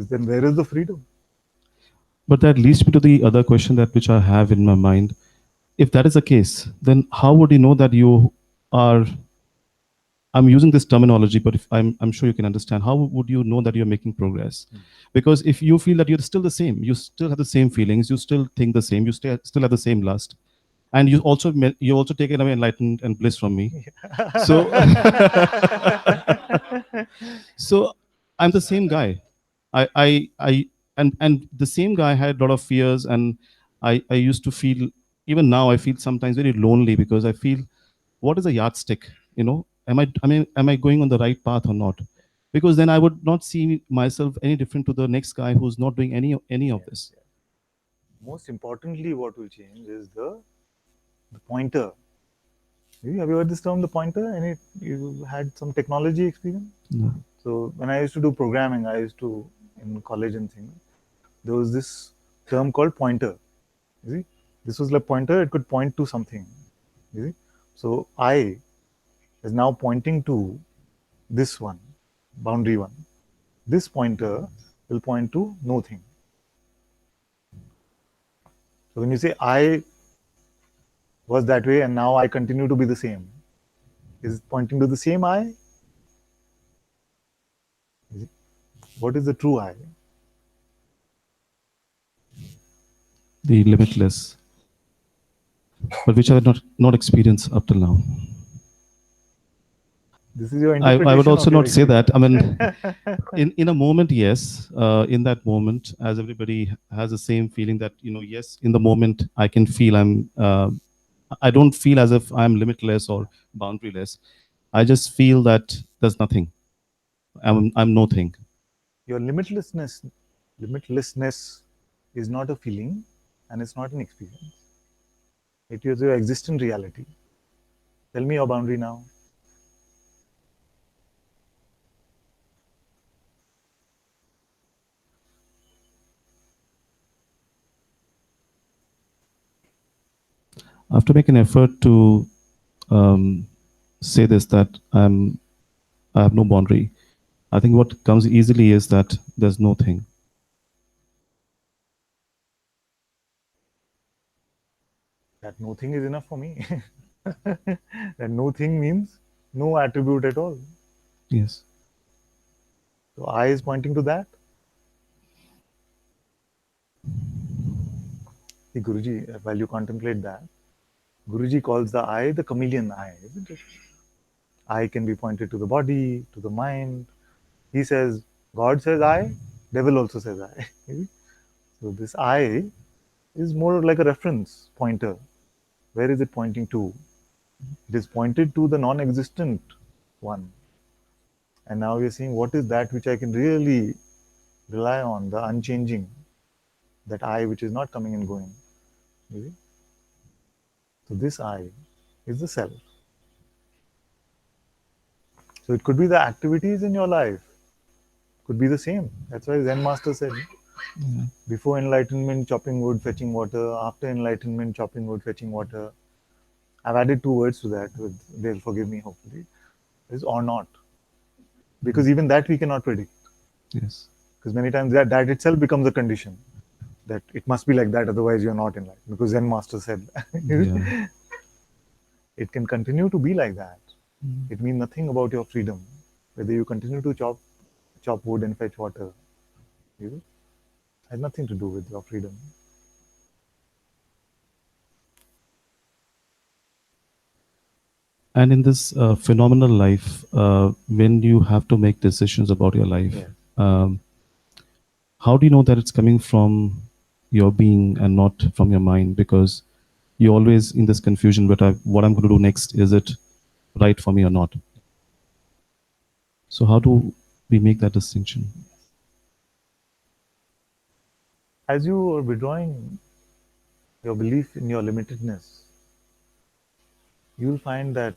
then where is the freedom? But that leads me to the other question which I have in my mind. If that is the case, then how would you know that you are... I'm using this terminology, but if I'm sure you can understand. How would you know that you're making progress? Because if you feel that you're still the same, you still have the same feelings, you still think the same, you still have the same lust, And you also taken away enlightenment and bliss from me. So so I'm the same guy. I and the same guy had a lot of fears, and I used to feel, even now I feel sometimes very lonely, because I feel, what is a yardstick? You know, am I going on the right path or not? Because then I would not see myself any different to the next guy who's not doing any of this. Most importantly, what will change is the pointer. Have you heard this term, the pointer? And you had some technology experience? No. So when I used to do programming, I used to, in college and things, there was this term called pointer. You see, this was like pointer. It could point to something. You see, so I is now pointing to this one, boundary one. This pointer will point to no thing. So when you say I was that way and now I continue to be the same, is it pointing to the same I? What is the true I? The limitless, but which I have not experienced up till now. This is your I would interpretation. also of your not say that. I mean, experience. in a moment, yes. In that moment, as everybody has the same feeling that, yes, in the moment I can feel I don't feel as if I'm limitless or boundaryless. I just feel that there's nothing. I'm nothing. Your limitlessness is not a feeling and it's not an experience. It is your existent reality. Tell me your boundary now. I have to make an effort to say this, that I have no boundary. I think what comes easily is that there's no thing. That no thing is enough for me. That no thing means no attribute at all. Yes. So I is pointing to that. See, Guruji, while you contemplate that, Guruji calls the I the chameleon I, isn't it? I can be pointed to the body, to the mind. He says, God says I, devil also says I. So this I is more like a reference pointer. Where is it pointing to? It is pointed to the non-existent one. And now we are seeing what is that which I can really rely on, the unchanging, that I which is not coming and going. You see? So this I is the self. So it could be the activities in your life, could be the same. That's why Zen Master said, before enlightenment, chopping wood, fetching water. After enlightenment, chopping wood, fetching water. I've added 2 words to that. They'll forgive me, hopefully. Is or not. Because even that we cannot predict. Yes. Because many times that itself becomes a condition. That it must be like that, otherwise you're not enlightened. Because Zen Master said, Yeah. it can continue to be like that. It means nothing about your freedom. Whether you continue to chop wood and fetch water, has nothing to do with your freedom. And in this phenomenal life, when you have to make decisions about your life, Yes. How do you know that it's coming from your being and not from your mind? Because you're always in this confusion, but what I'm going to do next, is it right for me or not? So how do we make that distinction? As you are withdrawing your belief in your limitedness, you'll find that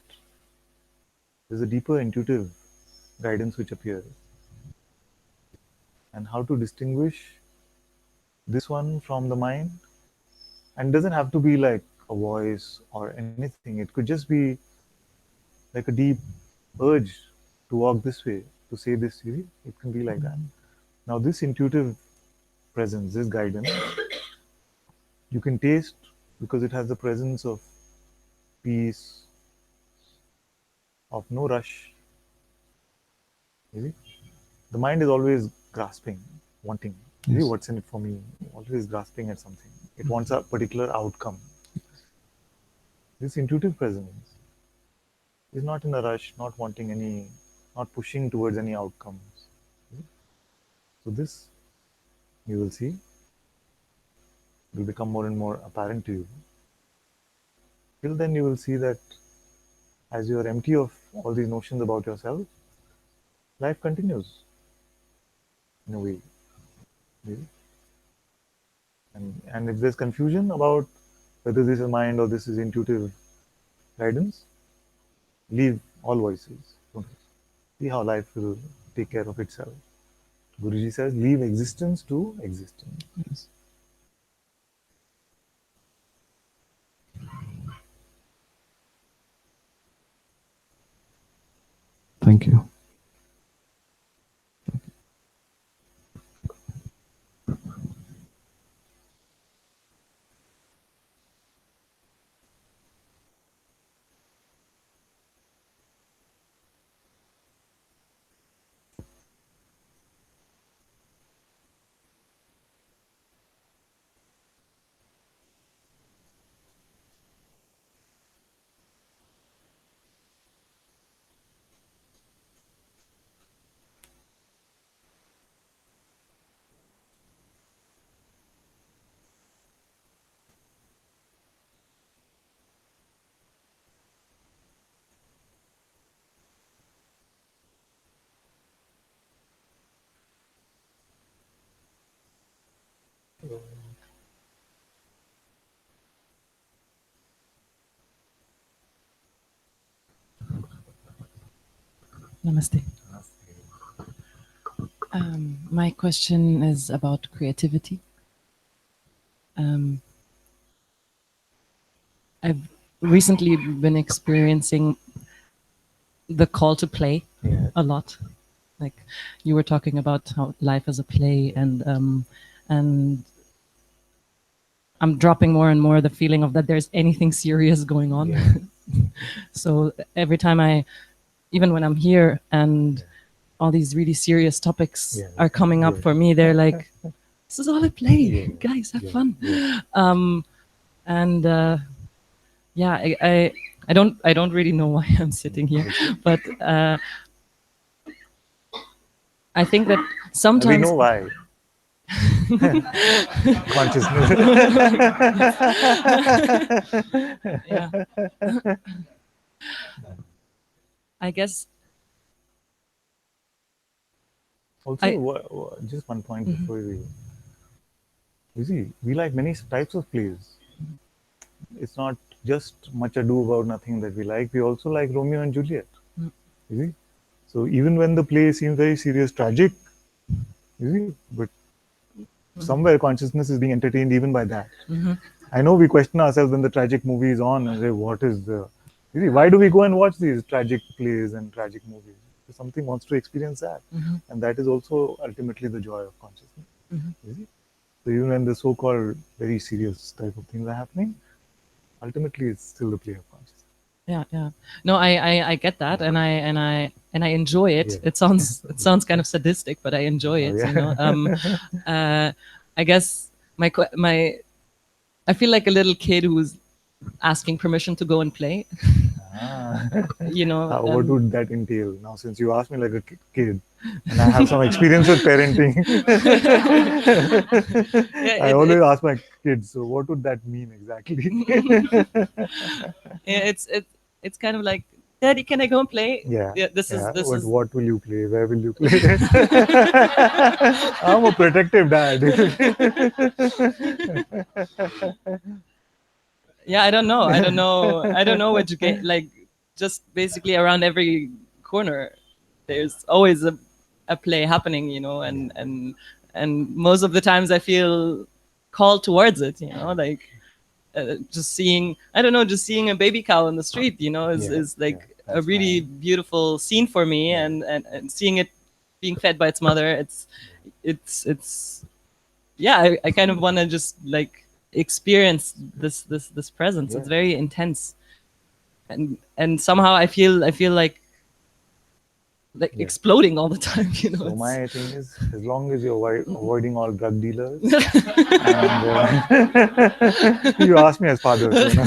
there's a deeper intuitive guidance which appears. And how to distinguish this one from the mind, and doesn't have to be like a voice or anything. It could just be like a deep urge to walk this way, to say this. It can be like that. Now, this intuitive presence, this guidance, you can taste because it has the presence of peace, of no rush. The mind is always grasping, wanting. Yes. What's in it for me? Always grasping at something. It wants a particular outcome. This intuitive presence is not in a rush, not wanting any, not pushing towards any outcomes. So this, you will see, will become more and more apparent to you. Till then, you will see that as you are empty of all these notions about yourself, life continues in a way. And if there's confusion about whether this is mind or this is intuitive guidance, leave all voices. See how life will take care of itself. Guruji says, leave existence to existence. Yes. Thank you. Namaste. My question is about creativity. I've recently been experiencing the call to play a lot. Like you were talking about how life is a play, and I'm dropping more and more the feeling of that there's anything serious going on. Yeah. So every time even when I'm here and all these really serious topics are coming up for me, they're like, this is all a play, guys, have fun. I don't really know why I'm sitting here, but I think that sometimes We know why. Consciousness. Yeah. I guess Also, just one point before you see, we like many types of plays. It's not just Much Ado About Nothing that we like. We also like Romeo and Juliet. You see, so even when the play seems very serious, tragic, you see, but somewhere consciousness is being entertained even by that. I know we question ourselves when the tragic movie is on and say, what is the... You see, why do we go and watch these tragic plays and tragic movies? Because something wants to experience that. And that is also ultimately the joy of consciousness. You see? So even when the so-called very serious type of things are happening, ultimately it's still the play of consciousness. Yeah. No, I get that, and I enjoy it. Yeah. It sounds kind of sadistic, but I enjoy it. yeah. You know, I guess I feel like a little kid who's asking permission to go and play. You know, what would that entail? Now, since you asked me like a kid, and I have some experience with parenting, I always ask my kids, so what would that mean exactly? Yeah, it's kind of like, Daddy, can I go and play? This is What will you play? Where will you play? I'm a protective dad. Yeah, I don't know which game. Like, just basically around every corner, there's always a play happening, you know, and most of the times I feel called towards it, you know, like just seeing a baby cow in the street, you know, is like a really beautiful scene for me, and seeing it being fed by its mother, it's yeah, I kind of want to just like experience this presence. It's very intense, and somehow I feel like like Yes. exploding all the time, you know. So it's- my thing is, as long as you're avoiding all drug dealers, and you asked me as father, so,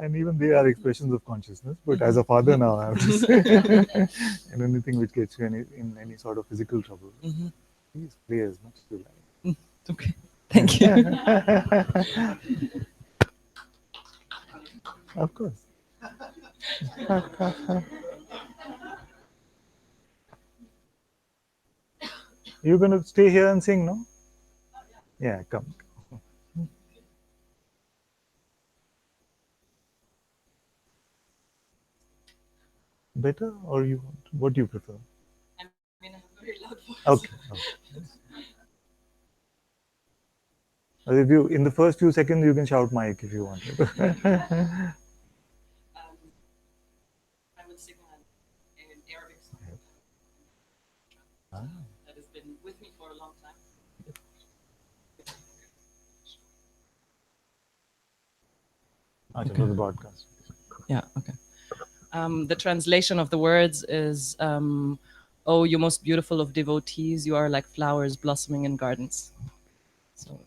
and even they are expressions of consciousness. But as a father now, I have to say, and anything which gets you in any sort of physical trouble, please play as much as you like. Okay, thank you. Of course. You're going to stay here and sing, no? Yeah, come. Better, or you want? What do you prefer? I mean, I have a very loud voice. Okay. Or if you, in the first few seconds, you can shout mic if you want. I would sing an Arabic song that has been with me for a long time. Okay. For the broadcast. Yeah, okay. The translation of the words is, "Oh, you most beautiful of devotees, you are like flowers blossoming in gardens." So,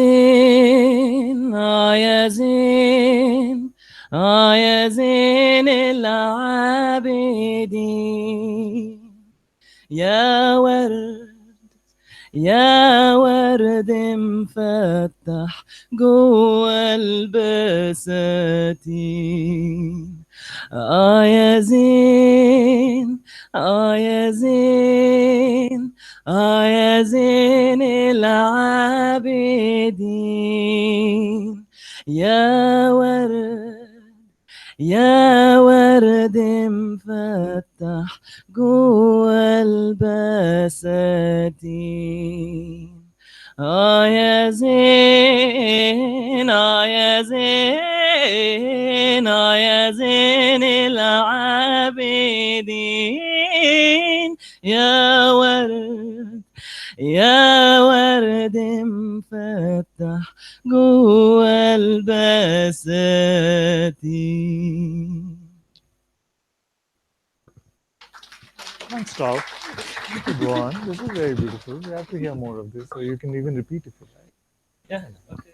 Ayazin, Ayazin, Ayazin el-abidin, Ya ward, يا ورد مفتح جوا البساتين يا زين يا زين يا زين العابدين يا ورد مفتح جوا البساتين يا زين يا زين يا زين العابدين يا ورد مفتح جوا البساتين. Don't stop. You could go on. This is very beautiful. We have to hear more of this, so you can even repeat if you like. Yeah, okay.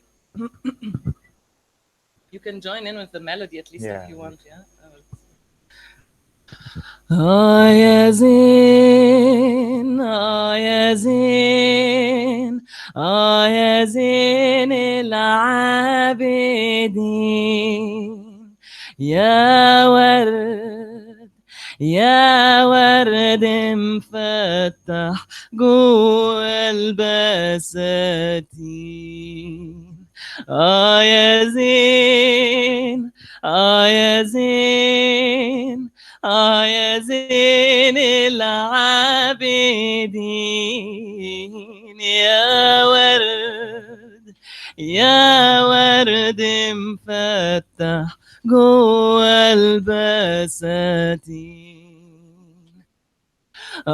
You can join in with the melody at least Yeah. if you want, yeah? يا زين يا زين يا زين العابدين يا ورد مفتح جوا البساتين يا زين يا زين يا زين العابدين يا ورد مفتح جوا البساتين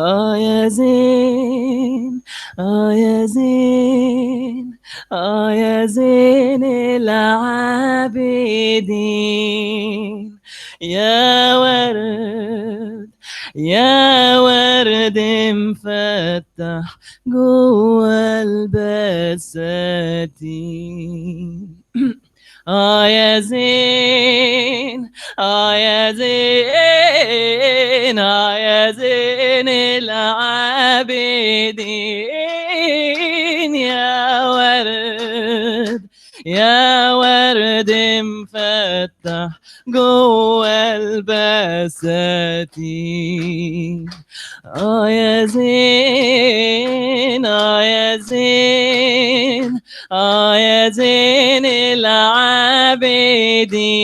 يا زين يا زين يا زين العابدين يا ورد مفتح جوا البساتين يا زين يا زين يا زين العابدين يا ورد مفتح جوا البساتين يا زين يا زين يا زين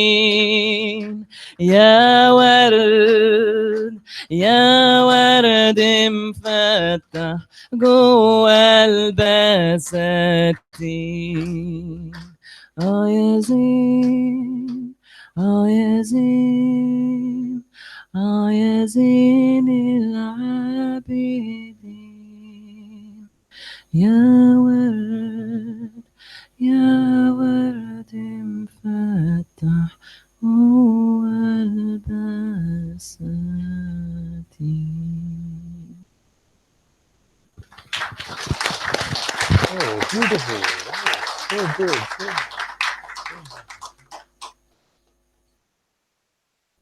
العابدين يا ورد مفتح جوا البساتين يا زين يا زين يا زين العابدين يا ورد مفتح Beautiful. So good.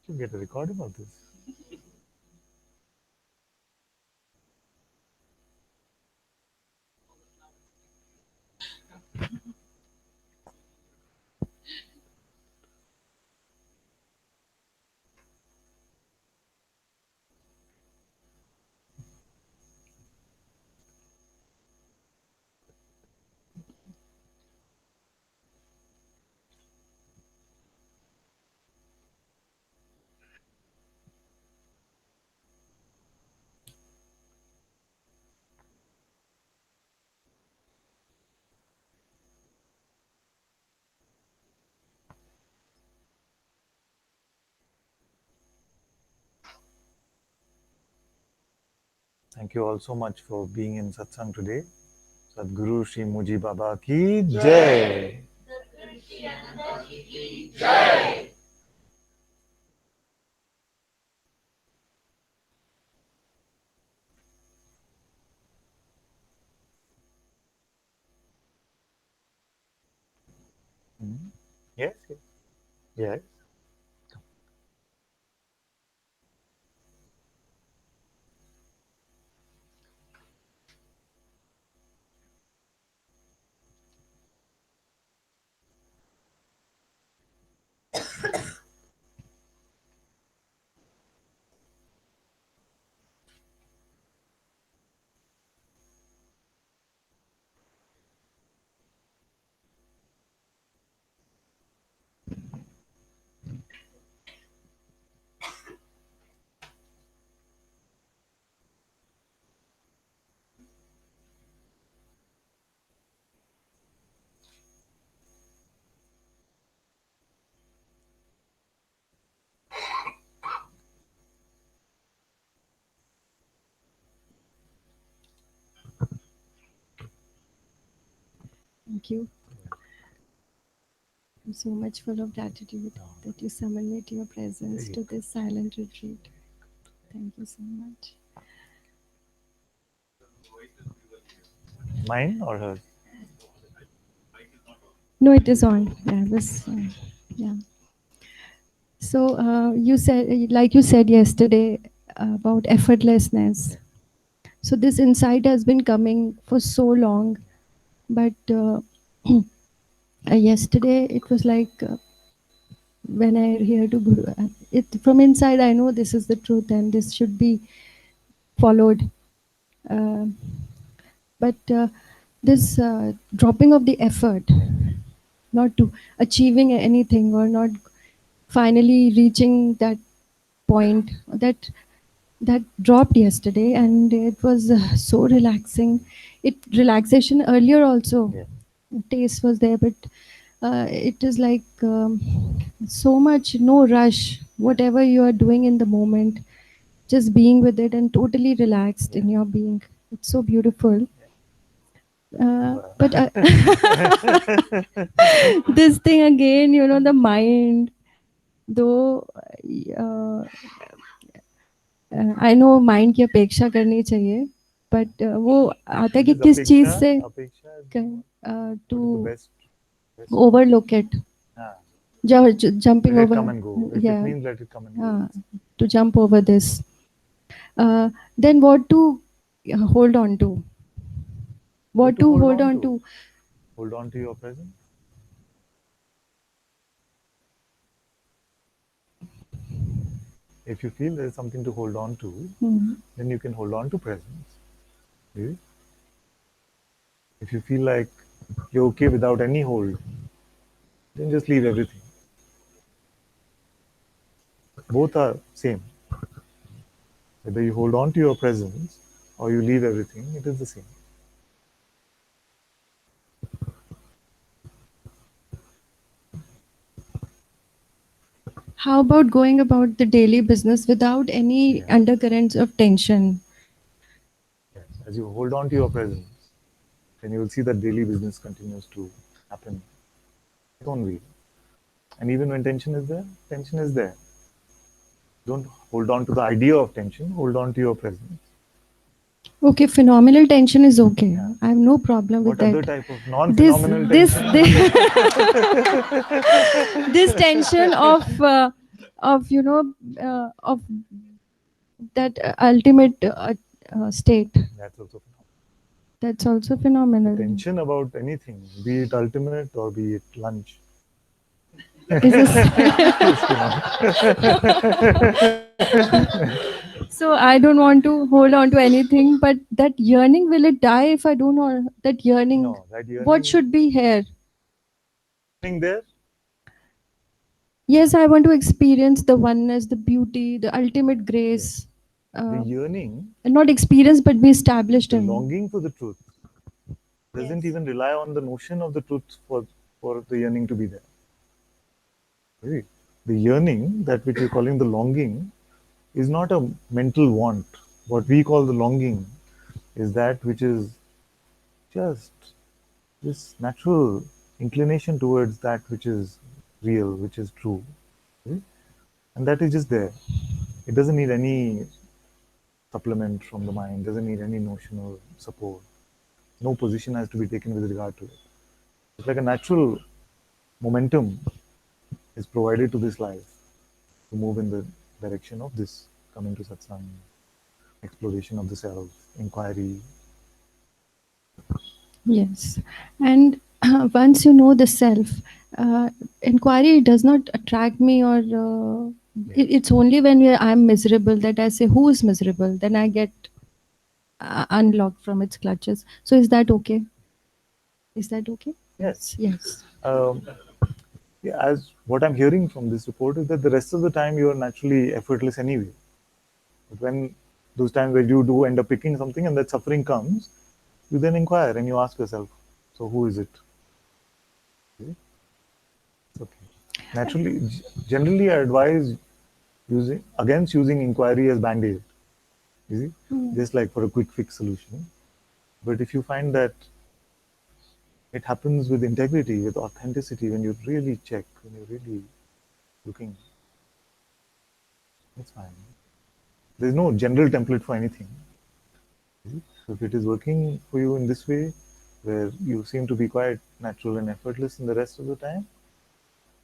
You get a recording of this. Thank you all so much for being in Satsang today. Sadhguru Shri Muji Baba ki Jai. Yes, yes. Yes. Thank you. I'm so much full of gratitude that you summoned me to your presence to this silent retreat. Thank you so much. Mine or hers? No, it is on. Yeah, yeah. So you said, like you said yesterday, about effortlessness. So this insight has been coming for so long, but yesterday it was like when I hear to Guru, it from inside I know this is the truth and this should be followed. But this dropping of the effort, not to achieving anything or not finally reaching that point, that dropped yesterday, and it was so relaxing. It relaxation earlier also, taste was there, but it is like so much no rush. Whatever you are doing in the moment, just being with it and totally relaxed in your being. It's so beautiful. But this thing again, the mind, though I know mind की अपेक्षा करनी चाहिए, but वो आता है कि किस चीज से to overlook it, jumping over, come and go. If it means let it come and go. To jump over this, then what to hold on to? What to hold on to? Hold on to your presence. If you feel there is something to hold on to, then you can hold on to presence. See? If you feel like you're okay without any hold, then just leave everything. Both are same. Whether you hold on to your presence or you leave everything, it is the same. How about going about the daily business without any undercurrents of tension? Yes. As you hold on to your presence, then you will see that daily business continues to happen its own way. And even when tension is there, tension is there. Don't hold on to the idea of tension, hold on to your presence. Okay, phenomenal tension is okay. Yeah. I have no problem with What other that. type of non-phenomenal This tension? this tension of of that ultimate state. That's also phenomenal. That's also phenomenal. Tension about anything, be it ultimate or be it lunch. Is this so I don't want to hold on to anything, but that yearning, will it die if I don't know that yearning? No, that yearning. What should be here? There? Yes, I want to experience the oneness, the beauty, the ultimate grace. The yearning, And not experience, but be established the in. longing for the truth, doesn't even rely on the notion of the truth for the yearning to be there. Right? The yearning, that which you're calling the longing, is not a mental want. What we call the longing is that which is just this natural inclination towards that which is real, which is true. Right? And that is just there. It doesn't need any supplement from the mind, doesn't need any notional support. No position has to be taken with regard to it. It's like a natural momentum is provided to this life to move in the direction of this coming to satsang, exploration of the self, inquiry. Yes. And once you know the self, inquiry does not attract me, or it's only when I'm miserable that I say, who is miserable? Then I get unlocked from its clutches. So is that okay? Is that okay? Yes. Yes. Yeah, as what I'm hearing from this report is that the rest of the time you are naturally effortless anyway. But when those times where you do end up picking something and that suffering comes, you then inquire and you ask yourself, so who is it? Okay. It's okay. Naturally, generally I advise against using inquiry as band-aid. You see? Just like for a quick fix solution. But if you find that it happens with integrity, with authenticity, when you really check, when you're really looking, it's fine. There's no general template for anything. So if it is working for you in this way, where you seem to be quite natural and effortless in the rest of the time,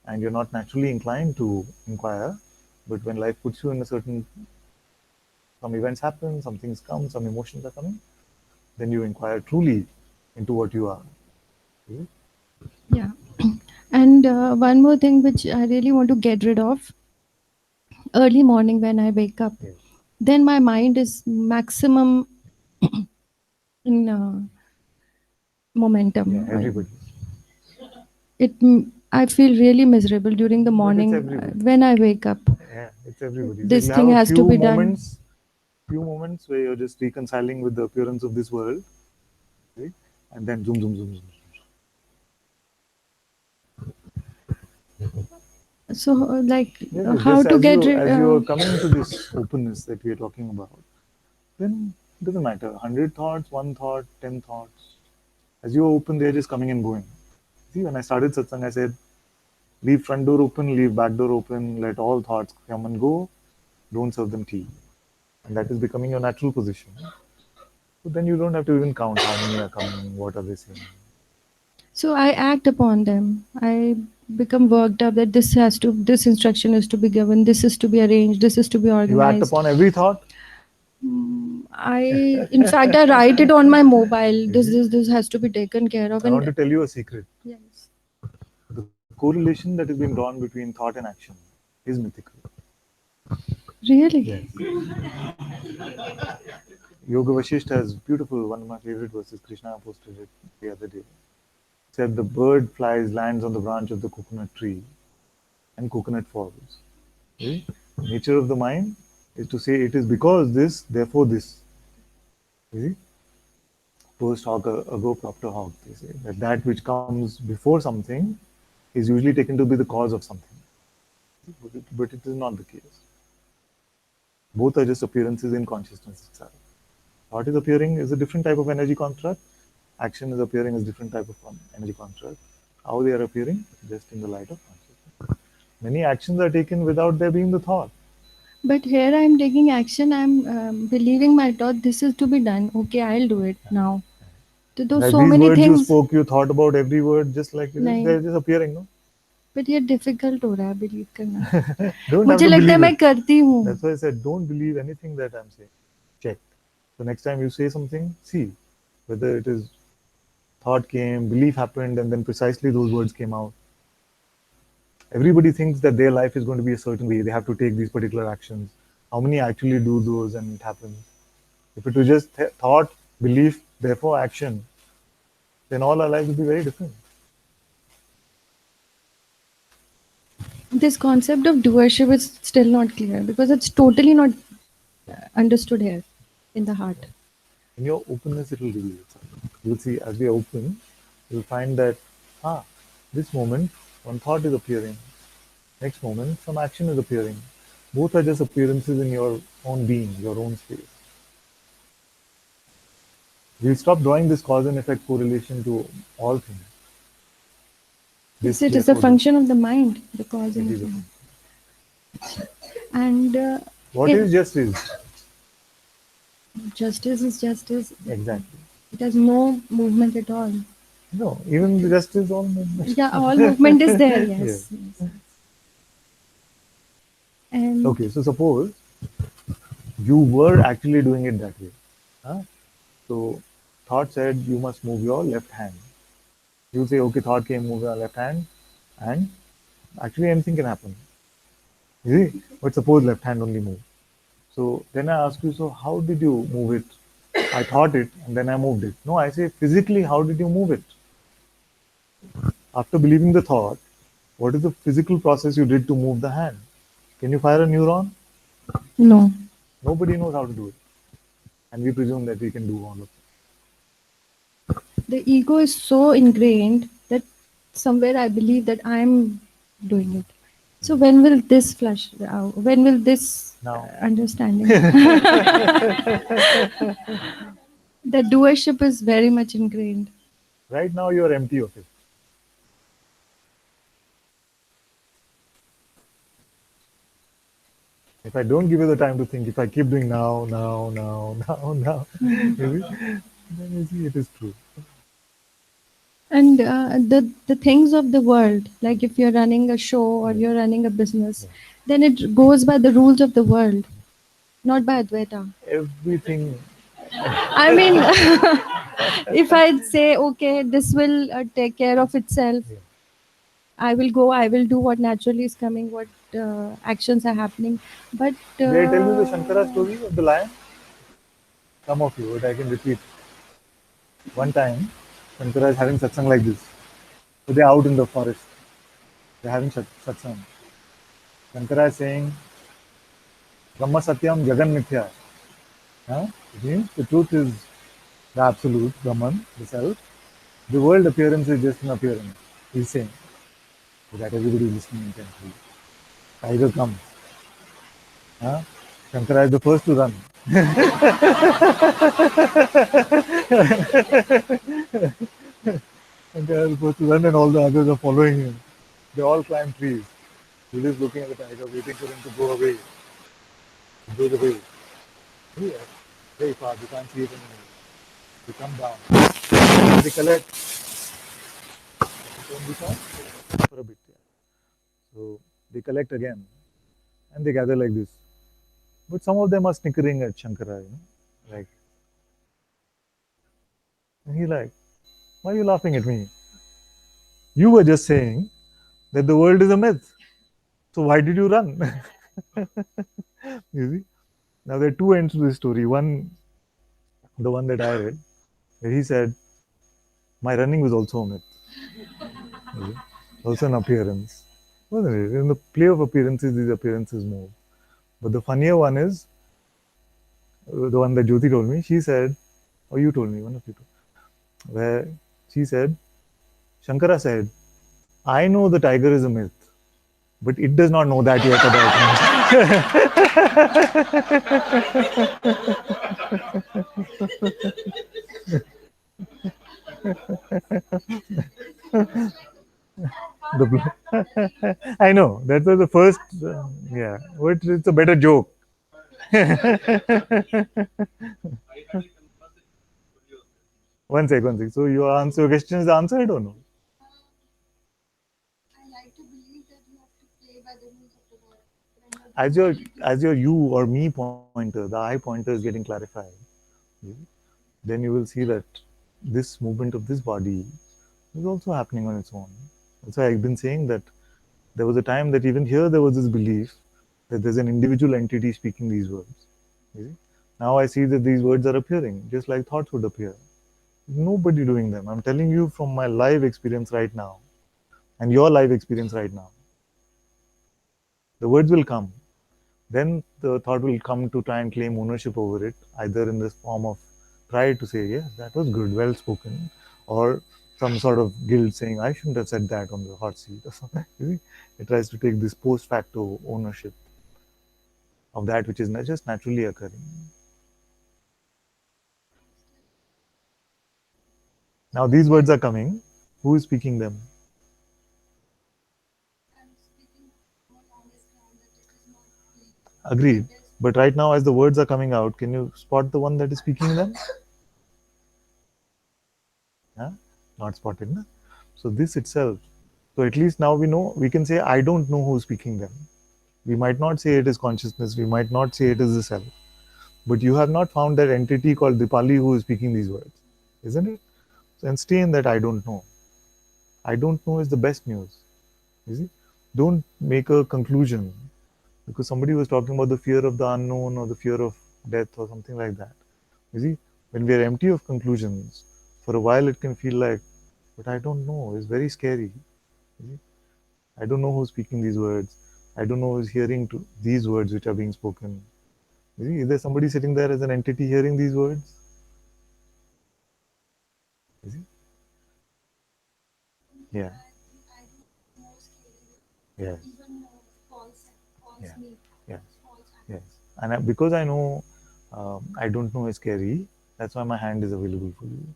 and you're not naturally inclined to inquire, but when life puts you in a certain, some events happen, some things come, some emotions are coming, then you inquire truly into what you are. Okay? Yeah. And one more thing which I really want to get rid of, early morning when I wake up, Yes. then my mind is maximum in momentum. Yeah, everybody. I feel really miserable during the morning when I wake up. Yeah, it's everybody. This You thing have a has to few be done. moments, few moments where you're just reconciling with the appearance of this world, right? And then zoom, zoom, zoom, zoom. So, like, Yes, how just to get rid? as you are coming to this openness that we are talking about, then it doesn't matter. 100 thoughts, 1 thought, 10 thoughts. As you are open, they're just coming and going. See, when I started satsang, I said, leave front door open, leave back door open, let all thoughts come and go, don't serve them tea. And that is becoming your natural position. So then you don't have to even count how many are coming, what are they saying. So I act upon them. I become worked up that this instruction is to be given, this is to be arranged, this is to be You act organized. upon every thought? In fact, I write it on my mobile. This has to be taken care of. I want to tell you a secret. Yes. The correlation that is being drawn between thought and action is mythical. Really? Yes. Yoga Vasishtha has beautiful, one of my favorite verses. Krishna posted it the other day. It said, the bird flies, lands on the branch of the coconut tree, and coconut falls. Okay? Nature of the mind is to say it is because this, therefore this. You see? Post hoc ago propter hoc, they say. That which comes before something is usually taken to be the cause of something. But it is not the case. Both are just appearances in consciousness itself. Thought is appearing is a different type of energy construct. Action is appearing as different type of energy construct. How they are appearing? Just in the light of consciousness. Many actions are taken without there being the thought. But here I'm taking action. I'm believing my thought. This is to be done. Okay, I'll do it now. So those Like so these many words you things. spoke, you thought about every word just like it is. नहीं. They're just appearing, no? But ये difficult हो रहा है believe करना. Don't have मुझे to लगता है believe मैं it. करती हूँ. That's why I said don't believe anything that I'm saying. Check. So next time you say something, see whether it is thought came, belief happened, and then precisely those words came out. Everybody thinks that their life is going to be a certain way. They have to take these particular actions. How many actually do those and it happens? If it was just thought, belief, therefore action, then all our lives would be very different. This concept of doership is still not clear because it's totally not understood here in the heart. In your openness, it will reveal itself. You'll see as we are open, you'll find that, this moment, one thought is appearing. Next moment, some action is appearing. Both are just appearances in your own being, your own space. We'll stop drawing this cause and effect correlation to all things. Yes, it is a function of the mind, the cause It and is a effect. And what is justice? Justice is justice. Exactly. It has no movement at all. No, even the justice, all movement. Yeah, all movement is there, yes. Yes. Yes. And Okay, so suppose you were actually doing it that way. Huh? So thought said you must move your left hand. You say, okay, thought came, move your left hand, and actually anything can happen. You see? But suppose left hand only move. So then I ask you, so how did you move it? I thought it and then I moved it. No, I say physically, how did you move it? After believing the thought, what is the physical process you did to move the hand? Can you fire a neuron? no. Nobody knows how to do it. And we presume that we can do all of it. The ego is so ingrained that somewhere I believe that I'm doing it. So when will this flush out? When will this Now. understanding? The doership is very much ingrained. Right now you are empty of it. If I don't give you the time to think, if I keep doing now, you see, then you see it is true. And the things of the world, like if you're running a show or you're running a business, then it goes by the rules of the world, not by Advaita. Everything. I mean, if I'd say, okay, this will take care of itself, I will go, I will do what naturally is coming, what actions are happening. But Did I tell you the Shankara story of the lion? Some of you, but I can repeat. One time, Shankara is having satsang like this. So they're out in the forest. They're having satsang. Shankara is saying, Brahma Satyam Jagan Mithya. Huh? It means the truth is the absolute, Brahman, the self. The world appearance is just an appearance. He's saying. So that everybody is listening intently. Tiger comes. Huh? Shankara is the first to run. Shankara is the first to run and all the others are following him. They all climb trees. He's just looking at the tiger, waiting for him to go away. He goes away. Yeah, very far, you can't see it anymore. They come down. They collect. For a bit, yeah. So they collect again. And they gather like this. But some of them are snickering at Shankara, like. And he's like, why are you laughing at me? You were just saying that the world is a myth. So why did you run? You see? Now there are two ends to this story. One, the one that I read, where he said, my running was also a myth. Also an appearance. Wasn't it? In the play of appearances, these appearances move. But the funnier one is the one that Jyoti told me. She said, or you told me, one of you told, where she said, Shankara said, I know the tiger is a myth, but it does not know that yet about me. I know, that was the first, yeah, but it's a better joke. One sec, one sec. So your question is answered or no? I like to believe that you have to play by the rules of the world. As your you or me pointer, the I pointer is getting clarified, then you will see that this movement of this body is also happening on its own. That's why I've been saying that there was a time that even here there was this belief that there's an individual entity speaking these words. You see? Now I see that these words are appearing just like thoughts would appear. Nobody doing them. I'm telling you from my live experience right now and your live experience right now. The words will come. Then the thought will come to try and claim ownership over it, either in this form of pride to say, yes, that was good, well spoken, or some sort of guilt saying, I shouldn't have said that on the hot seat or something. You see? It tries to take this post facto ownership of that which is just naturally occurring. Now these words are coming. Who is speaking them? Agreed. But right now, as the words are coming out, can you spot the one that is speaking them? Huh? Not spotted, na? So this itself. So at least now we know, we can say, I don't know who's speaking them. We might not say it is consciousness, we might not say it is the self. But you have not found that entity called Dipali who is speaking these words, isn't it? So, and stay in that I don't know. I don't know is the best news. You see? Don't make a conclusion because somebody was talking about the fear of the unknown or the fear of death or something like that. You see, when we are empty of conclusions, for a while it can feel like, but I don't know, it's very scary. You see? I don't know who's speaking these words. I don't know who's hearing to these words which are being spoken. You see, is there somebody sitting there as an entity hearing these words? You see? Yeah. Yes. Yeah. Yes. Yes. And because I know I don't know is scary, that's why my hand is available for you.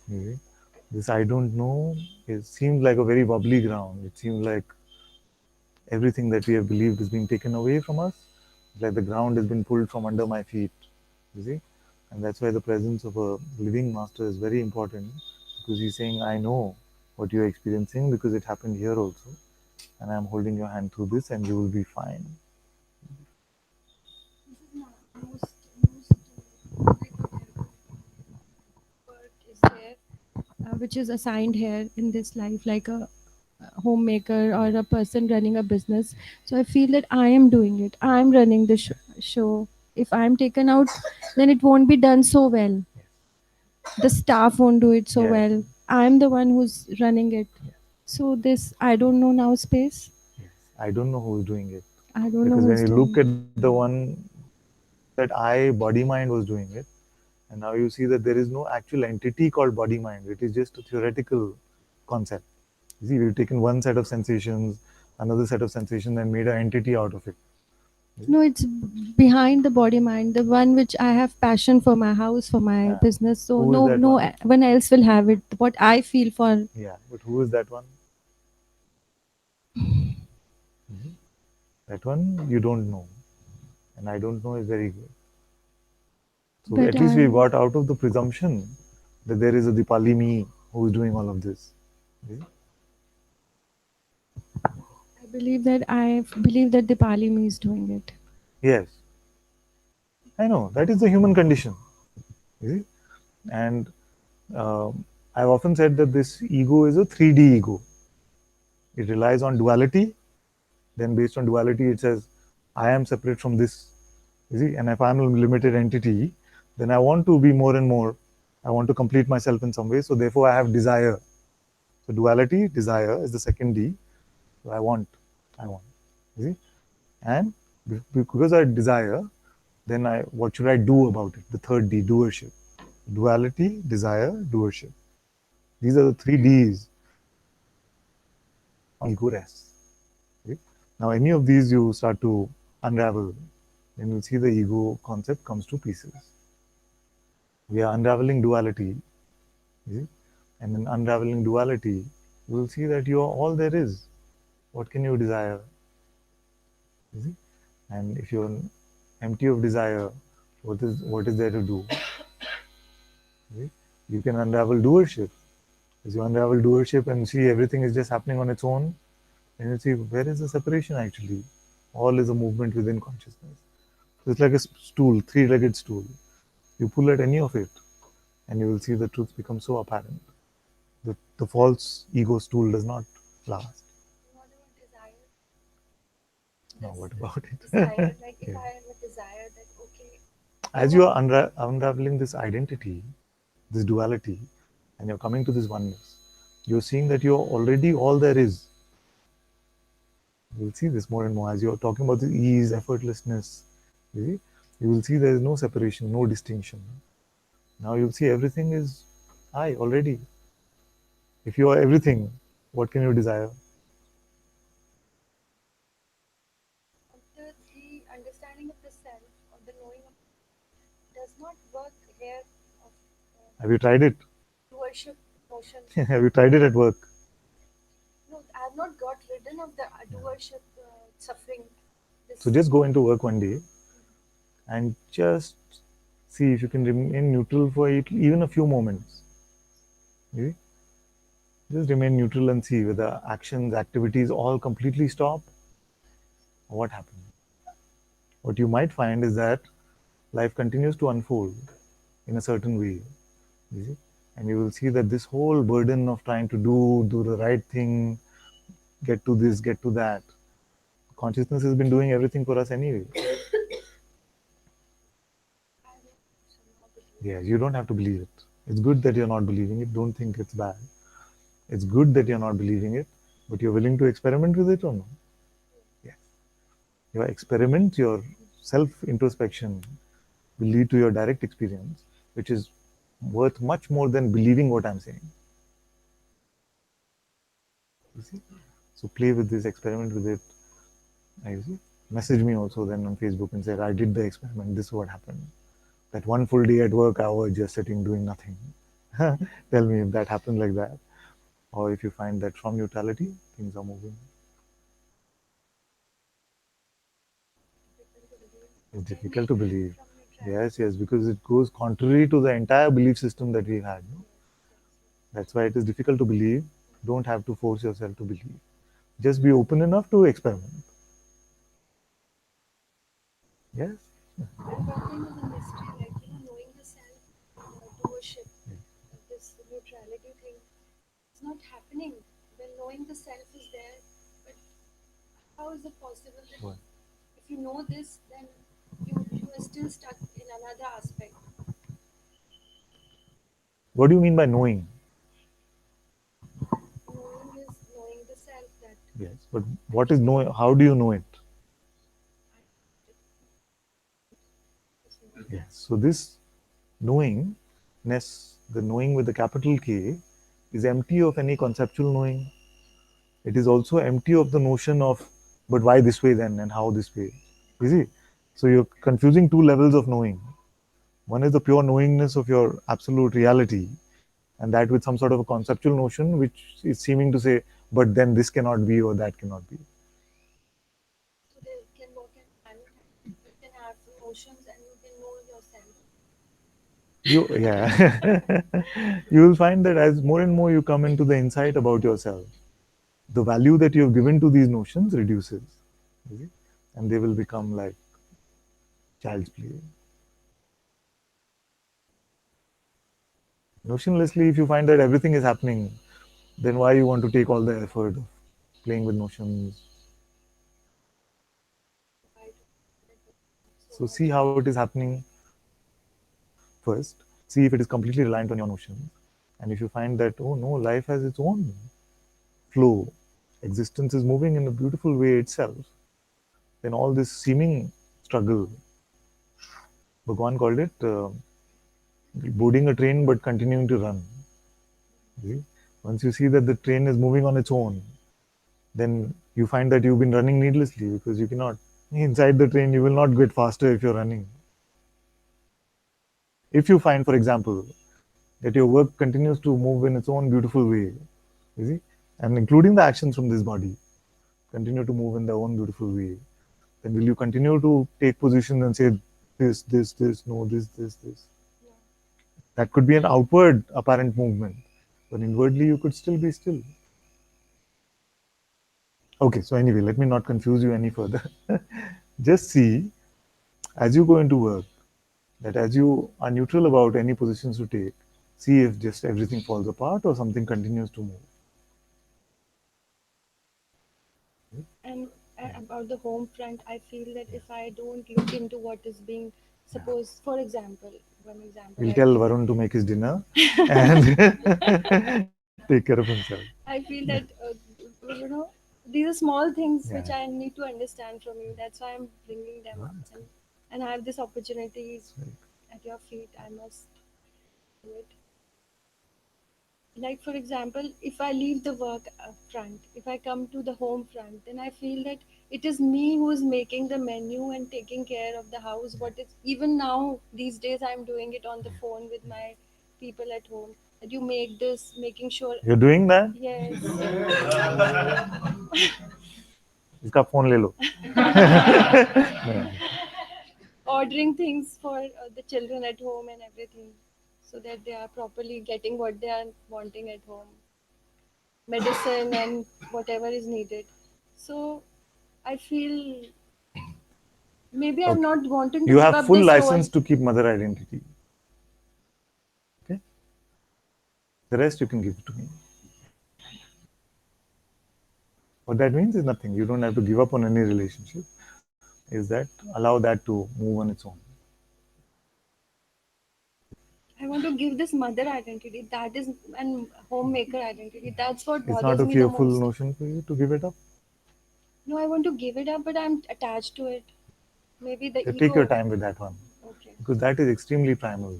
Yeah. This I don't know, it seems like a very bubbly ground. It seems like everything that we have believed is being taken away from us. It's like the ground has been pulled from under my feet. You see? And that's why the presence of a living master is very important because he's saying, I know what you're experiencing because it happened here also. And I'm holding your hand through this and you will be fine. Is there, which is assigned here in this life, like a homemaker or a person running a business. So I feel that I am doing it. I am running the show. If I am taken out, then it won't be done so well. The staff won't do it so Yes. well. I am the one who's running it. So this I don't know now space. Yes. I don't know who's doing it. I don't know Because when who's you doing look at the one that I, body mind, was doing it, and now you see that there is no actual entity called body mind. It is just a theoretical concept. You see, we've taken one set of sensations, another set of sensations, and made an entity out of it. No, it's behind the body mind, the one which I have passion for my house, for my Yeah. business. So Who is no, that no one? one else will have it. What I feel for. Yeah, but who is that one? That one you don't know, and I don't know is very good. So But at least we got out of the presumption that there is a Dipali me who is doing all of this. See? I believe that the Pali me is doing it. Yes, I know that is the human condition. You see? And I've often said that this ego is a 3D ego. It relies on duality. Then, based on duality, it says, I am separate from this. You see? And if I'm a limited entity, then I want to be more and more. I want to complete myself in some way. So, therefore, I have desire. So, duality, desire is the second D. So, I want. You see? And because I desire, then what should I do about it? The third D, doership. Duality, desire, doership. These are the three Ds. Ego rests. Okay? Now, any of these you start to unravel, then you'll see the ego concept comes to pieces. We are unraveling duality. See? And in unraveling duality, you will see that you are all there is. What can you desire? You see? And if you're empty of desire, what is there to do? Okay? You can unravel doership. As you unravel doership and see everything is just happening on its own, and you see where is the separation actually? All is a movement within consciousness. So it's like a stool, three-legged stool. You pull at any of it, and you will see the truth become so apparent. The false ego stool does not last. What about desire? Now, what about it? Desire, like if Yeah. I have a desire that, okay, As you are unraveling this identity, this duality, and you're coming to this oneness, you're seeing that you're already all there is. You'll see this more and more as you're talking about the ease, effortlessness. You will see there is no separation, no distinction. Now you'll see everything is I already. If you are everything, what can you desire? the understanding of the self or the knowing of does not work here of Have you tried it? worship notion. Have you tried it at work? No, I have not got rid of the doership suffering. This So just go into work one day and just see if you can remain neutral for even a few moments. Okay? Just remain neutral and see whether actions, activities all completely stop or what happens. What you might find is that life continues to unfold in a certain way. You see? And you will see that this whole burden of trying to do the right thing, get to this, get to that, consciousness has been doing everything for us anyway. Yes, you don't have to believe it. It's good that you're not believing it. Don't think it's bad. It's good that you're not believing it, but you're willing to experiment with it or no? Yes. Your experiment, your self-introspection will lead to your direct experience, which is worth much more than believing what I'm saying. You see? So play with this, experiment with it. You see? Message me also then on Facebook and say, I did the experiment, this is what happened. That one full day at work, I was just sitting doing nothing. Tell me if that happened like that. Or if you find that from neutrality, things are moving. It's difficult to believe. Yes, yes, because it goes contrary to the entire belief system that we've had. No? That's why it is difficult to believe. Don't have to force yourself to believe. Just be open enough to experiment. Yes? I'm talking of the mystery, like knowing the self, doership, this neutrality thing. It's not happening when knowing the self is there. But how is it possible that What? if you know this, then you are still stuck in another aspect? What do you mean by knowing? Knowing is knowing the self that Yes, but what is knowing? How do you know it? Yes. So this knowingness, the knowing with the capital K, is empty of any conceptual knowing. It is also empty of the notion of, but why this way then and how this way? You see? So you're confusing two levels of knowing. One is the pure knowingness of your absolute reality, and that with some sort of a conceptual notion which is seeming to say, but then this cannot be or that cannot be. so they can work in hand in hand. You can have emotions and you can know yourself. You will find that as more and more you come into the insight about yourself, the value that you have given to these notions reduces, you see? And they will become like child's play. Notionlessly, if you find that everything is happening, then why you want to take all the effort of playing with notions? So see how it is happening first. See if it is completely reliant on your notions. And if you find that, oh no, life has its own flow, existence is moving in a beautiful way itself, then all this seeming struggle, Bhagwan called it boarding a train but continuing to run. See? Once you see that the train is moving on its own, then you find that you've been running needlessly because you cannot, inside the train, you will not get faster if you're running. If you find, for example, that your work continues to move in its own beautiful way, you see, and including the actions from this body, continue to move in their own beautiful way, then will you continue to take positions and say this, no, this? That could be an outward apparent movement, but inwardly you could still be still. Okay, so anyway, let me not confuse you any further. Just see, as you go into work, that as you are neutral about any positions to take, see if just everything falls apart or something continues to move. And about the home front, I feel that if I don't look into what is being, suppose, for example, one example, We'll tell Varun to make his dinner and take care of himself. I feel that, these are small things which Yeah. I need to understand from you. That's why I'm bringing them up. And I have this opportunity at your feet. I must do it. Like, for example, if I leave the work front, if I come to the home front, then I feel that it is me who is making the menu and taking care of the house. What is, even now, these days, I'm doing it on the phone with my people at home. That you make this, making sure. You're doing that? Yes. इसका phone ले लो. Ordering things for the children at home and everything, so that they are properly getting what they are wanting at home, medicine and whatever is needed. So I feel maybe I'm not wanting to You give have up full this license role. to keep mother identity. Okay? The rest you can give to me. What that means is nothing. You don't have to give up on any relationship. Is that allow that to move on its own. I want to give this mother identity, that is, and homemaker identity. That's what It's bothers not a me the fearful most. notion for you to give it up. No, I want to give it up, but I'm attached to it. Maybe the ego. Take your time with that one. Okay. Because that is extremely primal.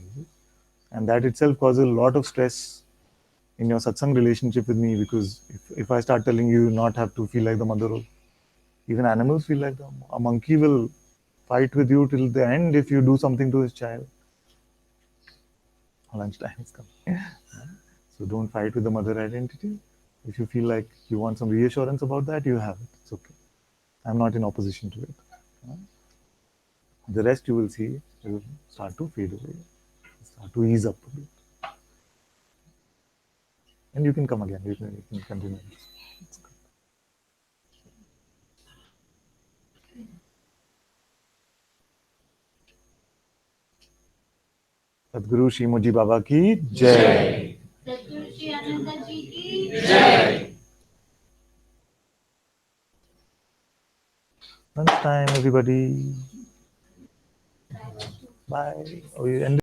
And that itself causes a lot of stress in your satsang relationship with me, because if I start telling you not have to feel like the mother role, even animals feel like a monkey will fight with you till the end if you do something to his child. Lunchtime is coming. So don't fight with the mother identity. If you feel like you want some reassurance about that, you have it. It's okay. I'm not in opposition to it. The rest you will see will start to fade away, start to ease up a bit. And you can come again. You can continue. सदगुरु श्री मुजी बाबा की जय. सतगुरु श्री अनंता जी की जय. Lunchtime, everybody. Bye. Oh, you ended.